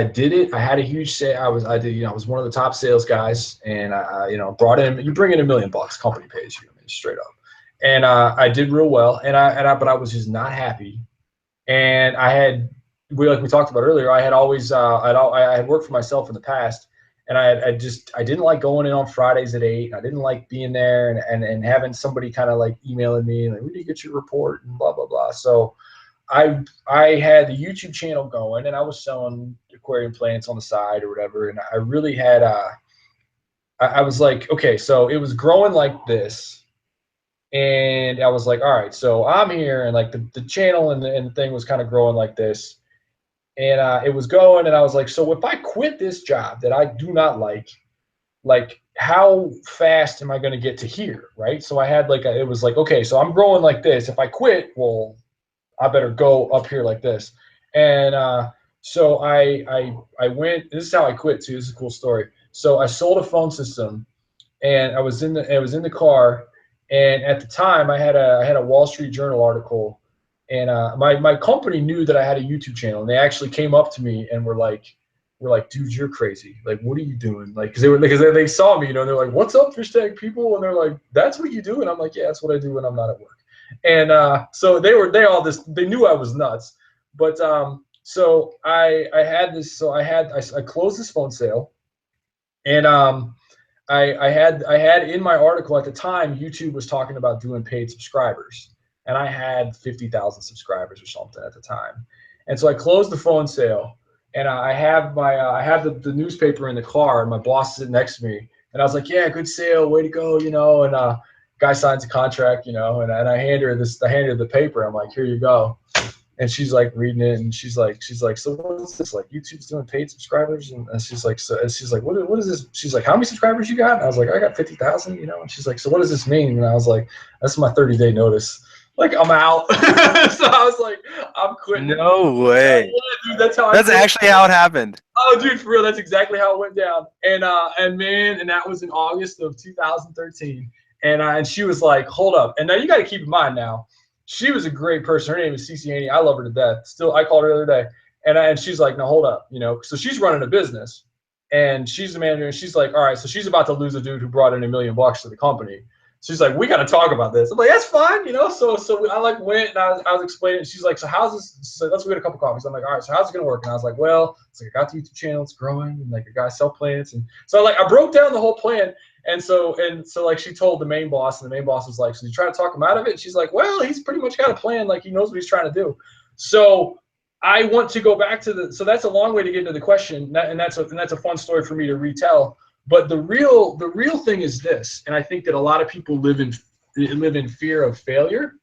did it. I had a huge sale. I was one of the top sales guys, and I brought in. You bring in $1 million, company pays you, I mean, straight up. And I did real well, but I was just not happy. And like we talked about earlier, I had always I had worked for myself in the past, and I didn't like going in on Fridays at 8. I didn't like being there and having somebody kind of like emailing me like, when do you get your report and blah blah blah. So I had the YouTube channel going, and I was selling aquarium plants on the side or whatever, and I really had I was like, okay, so it was growing like this. And I was like, all right, so I'm here, and like the channel and the thing was kind of growing like this, and it was going, and I was like, so if I quit this job that I do not like how fast am I going to get to here, right? So I had it was like, okay, so I'm growing like this. If I quit, well, I better go up here like this. And so I went. This is how I quit too. This is a cool story. So I sold a phone system, and I was in the car. And at the time, I had a Wall Street Journal article, and my company knew that I had a YouTube channel, and they actually came up to me and were like, dude, you're crazy. Like, what are you doing? Like, because they saw me, they're like, what's up, fish tank people? And they're like, that's what you do? And I'm like, yeah, that's what I do when I'm not at work. And so they knew I was nuts. But so I had this. So I closed this phone sale, and I had in my article at the time, YouTube was talking about doing paid subscribers, and I had 50,000 subscribers or something at the time. And so I closed the phone sale, and I have the newspaper in the car, and my boss sitting next to me, and I was like, yeah, good sale, way to go, and guy signs a contract, and I hand her the paper. I'm like, here you go. And she's like reading it, and she's like, so what is this? Like, YouTube's doing paid subscribers? And she's like, what is this? She's like, how many subscribers you got? And I was like, I got 50,000, And she's like, so what does this mean? And I was like, that's my 30-day notice. Like, I'm out. So I was like, I'm quitting. No way. Yeah, dude, that's actually how it happened. Oh, dude, for real, that's exactly how it went down. And that was in August of 2013. And she was like, hold up. And now you got to keep in mind now, she was a great person. Her name is Cece Haney. I love her to death. Still, I called her the other day, and she's like, "No, hold up, So she's running a business, and she's the manager. And she's like, "All right, so she's about to lose a dude who brought in $1 million to the company." She's like, "We got to talk about this." I'm like, "That's fine, So I went, and I was explaining. And she's like, "So how's this?" She's like, "Let's go get a couple coffees." I'm like, "All right, so how's it gonna work?" And I was like, "Well, it's like I got the YouTube channel, it's growing, and like a guy sell plants." And so I broke down the whole plan. And so like she told the main boss, and the main boss was like, so you try to talk him out of it? And she's like, well, he's pretty much got a plan. Like, he knows what he's trying to do. So I want to go back to so that's a long way to get into the question. And that's a fun story for me to retell. But the real thing is this. And I think that a lot of people live in fear of failure.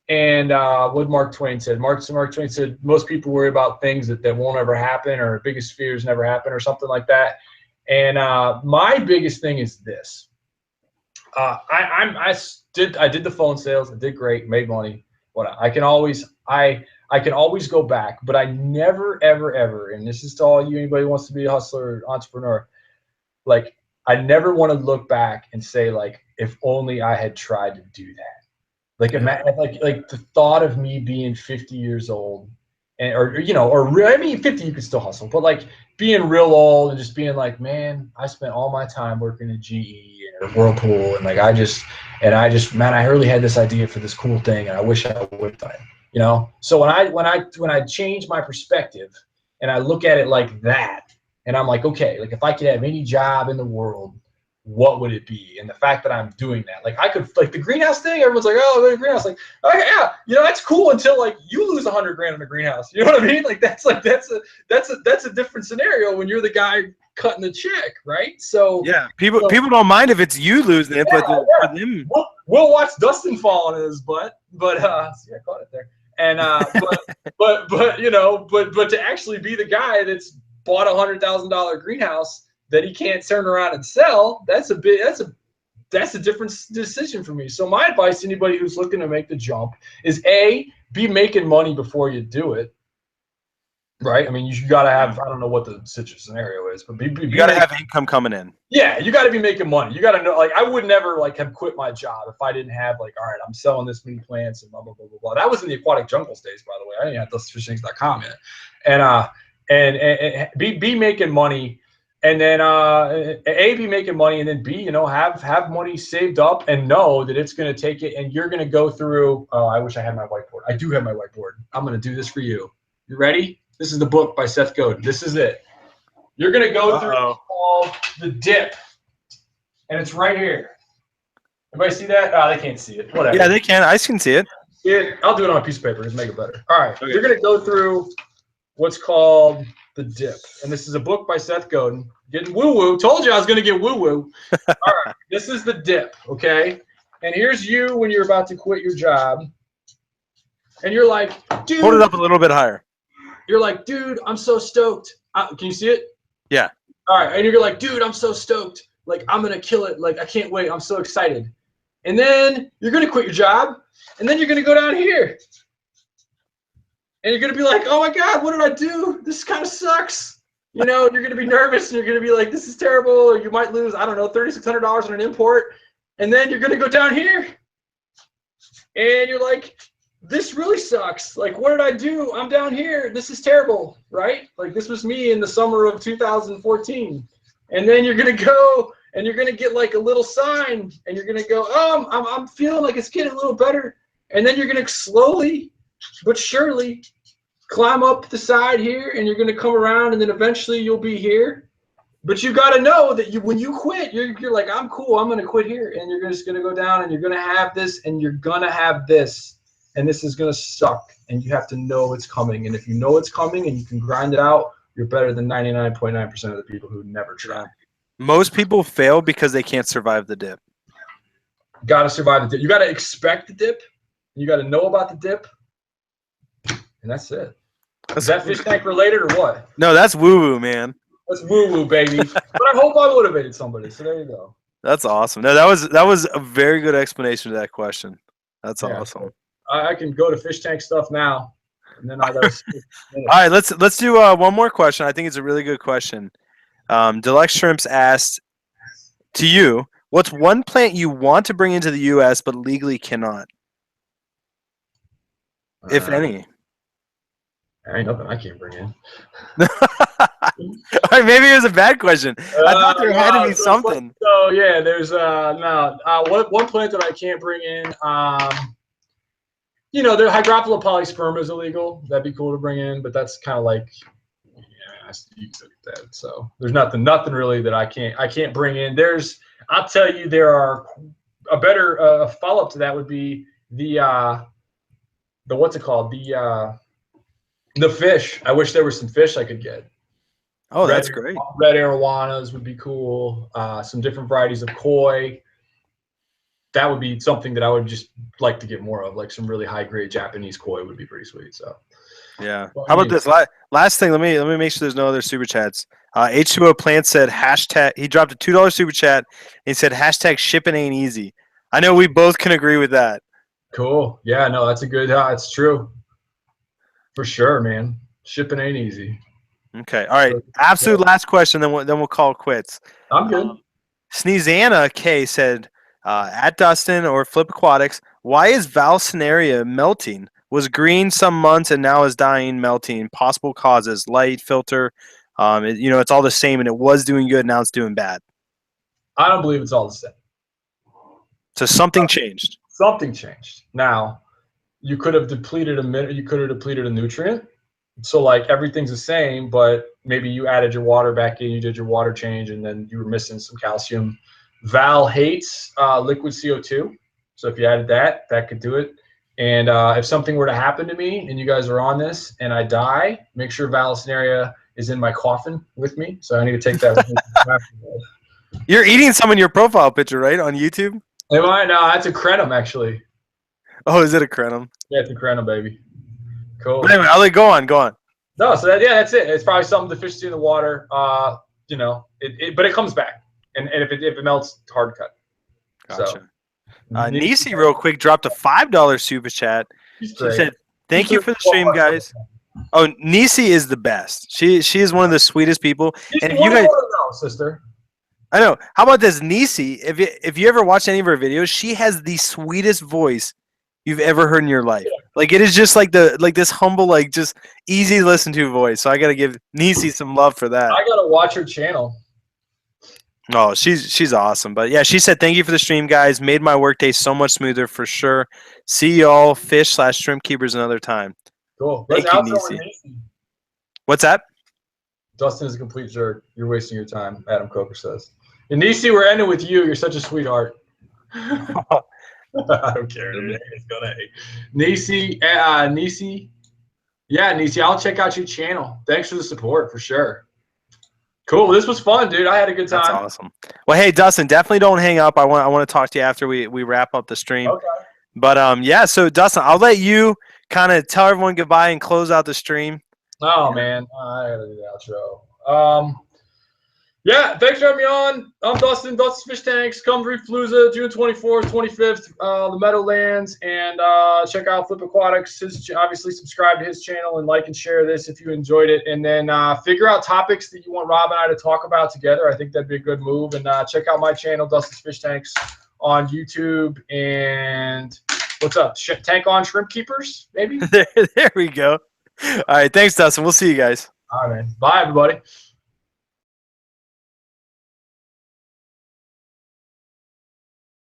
And what Mark Twain said, Mark Twain said, most people worry about things that won't ever happen, or biggest fears never happen, or something like that. And my biggest thing is this. I did the phone sales. I did great, made money. I can always go back, but I never, ever, ever, and this is to all you, anybody who wants to be a hustler or entrepreneur, like, I never want to look back and say, like, if only I had tried to do that. Like, like the thought of me being 50 years old, or 50 you could still hustle, but like being real old and just being like, man, I spent all my time working at GE or Whirlpool, and like I really had this idea for this cool thing, and I wish I would have done it. So when I change my perspective and I look at it like that, and I'm like, okay, like if I could have any job in the world, what would it be? And the fact that I'm doing that, like I could, like the greenhouse thing, everyone's like, oh, the greenhouse, like, okay, yeah, that's cool until like you lose $100,000 in a greenhouse. You know what I mean? Like that's a different scenario when you're the guy cutting the check, right? So yeah, people don't mind if it's you losing it, but for them, we'll watch Dustin fall on his butt, but see, I caught it there. And but to actually be the guy that's bought $100,000 greenhouse that he can't turn around and sell, that's a different decision for me. So my advice to anybody who's looking to make the jump is, A, be making money before you do it. right? I mean, you got to have, I don't know what the scenario is, but you got to have income coming in. Yeah, you got to be making money. You got to know, like, I would never like have quit my job if I didn't have like, all right, I'm selling this many plants and blah blah blah blah blah. That was in the Aquatic Jungles days, by the way. I didn't have dustfishthings.com yet, and be making money, and then be making money, and then B, have money saved up and know that it's going to take it, and you're going to go through. Oh, I wish I had my whiteboard. I do have my whiteboard. I'm going to do this for you. You ready? This is the book by Seth Godin. This is it. You're going to go through called the dip, and it's right here. Everybody see that? Oh, they can't see it. Whatever. Yeah, they can. I can see it. I'll do it on a piece of paper. Just make it better. All right. Okay. You're going to go through what's called the dip, and this is a book by Seth Godin. Getting woo-woo. Told you I was going to get woo-woo. All right. This is the dip, okay? And here's you when you're about to quit your job, and you're like, dude. Hold it up a little bit higher. You're like, dude, I'm so stoked. Can you see it? Yeah. All right. And you're like, dude, I'm so stoked. Like, I'm going to kill it. Like, I can't wait. I'm so excited. And then you're going to quit your job. And then you're going to go down here. And you're going to be like, oh, my God, what did I do? This kind of sucks. You're going to be nervous. And you're going to be like, this is terrible. Or you might lose, I don't know, $3,600 on an import. And then you're going to go down here. And you're like, this really sucks. Like, what did I do? I'm down here. This is terrible, right? Like, this was me in the summer of 2014. And then you're going to go and you're going to get like a little sign and you're going to go, oh, I'm feeling like it's getting a little better. And then you're going to slowly but surely climb up the side here and you're going to come around and then eventually you'll be here. But you got to know that when you quit, you're like, I'm cool. I'm going to quit here. And you're just going to go down and you're going to have this and you're going to have this. And this is going to suck, and you have to know it's coming. And if you know it's coming and you can grind it out, you're better than 99.9% of the people who never try. Most people fail because they can't survive the dip. Got to survive the dip. You got to expect the dip. You got to know about the dip. And that's it. Is that fish tank related or what? No, that's woo-woo, man. That's woo-woo, baby. But I hope I motivated somebody, so there you go. That's awesome. No, that was a very good explanation to that question. That's awesome. I can go to fish tank stuff now, and then I got. All right, let's do one more question. I think it's a really good question. Deluxe Shrimps asked to you, what's one plant you want to bring into the U.S. but legally cannot, if any? There ain't nothing I can't bring in. All right, maybe it was a bad question. I thought there had to be something. So yeah, there's one plant that I can't bring in. Their Hygrophila polysperma is illegal. That'd be cool to bring in, but that's kind of like, you can look at that. So there's nothing really that I can't bring in. I'll tell you, there are a better follow up to that would be the what's it called? The fish. I wish there was some fish I could get. Oh, that's great. Red arowanas would be cool. Some different varieties of koi. That would be something that I would just like to get more of, like some really high grade Japanese koi would be pretty sweet. So, yeah. How about this last thing? Let me make sure there's no other super chats. H2O Plant said hashtag. He dropped a $2 super chat. And he said hashtag shipping ain't easy. I know we both can agree with that. Cool. Yeah. No, that's a good. It's true. For sure, man. Shipping ain't easy. Okay. All right. Absolute last question. Then we'll call it quits. I'm good. Sneezanna K said. At Dustin or Flip Aquatics, why is Valsinaria melting? Was green some months and now is dying, melting. Possible causes: light, filter. It's all the same, and it was doing good. Now it's doing bad. I don't believe it's all the same. So something changed. Something changed. Now, you could have depleted a nutrient. So like everything's the same, but maybe you added your water back in, you did your water change, and then you were missing some calcium. Val hates liquid CO2, so if you added that could do it. And if something were to happen to me and you guys are on this and I die, make sure Valsinaria is in my coffin with me. So I need to take that with me. You're eating some in your profile picture, right, on YouTube? Am I? No, that's a crenum, actually. Oh, is it a crenum? Yeah, it's a crenum, baby. Cool. But anyway, I'll go on. No, so that's it. It's probably something the fish see in the water. But it comes back. And if it melts, hard cut. Gotcha. So, Nisi, real quick, dropped a $5 super chat. She said, "Thank you for the stream, guys. Oh, Nisi is the best. She is one of the sweetest people. Nisi, And if what you do you guys, want to know, sister? I know. How about this, Nisi? If you ever watch any of her videos, she has the sweetest voice you've ever heard in your life. Like it is just like this humble, like just easy to listen to voice. So I gotta give Nisi some love for that. I gotta watch her channel. Oh, she's awesome. But yeah, she said thank you for the stream, guys. Made my workday so much smoother for sure. See y'all fish/shrimp keepers another time. Cool. Thank Let's you, outro with Nisi. Nisi. What's that? Dustin is a complete jerk. You're wasting your time, Adam Coker says. And Nisi, we're ending with you. You're such a sweetheart. I don't care, dude. It's gonna hate. Nisi, Nisi. Yeah, Nisi, I'll check out your channel. Thanks for the support, for sure. Cool. This was fun, dude. I had a good time. That's awesome. Well, hey, Dustin, definitely don't hang up. I want to talk to you after we wrap up the stream. Okay. But yeah, so Dustin, I'll let you kind of tell everyone goodbye and close out the stream. Oh man, I gotta do the outro. Yeah, thanks for having me on. I'm Dustin, Dustin's Fish Tanks. Come Reef-a-Palooza, June 24th, 25th, the Meadowlands, and check out Flip Aquatics. Obviously, subscribe to his channel and like and share this if you enjoyed it. And then figure out topics that you want Rob and I to talk about together. I think that'd be a good move. And check out my channel, Dustin's Fish Tanks, on YouTube. And what's up? Tank on Shrimp Keepers, maybe? There we go. All right, thanks, Dustin. We'll see you guys. All right, man. Bye, everybody.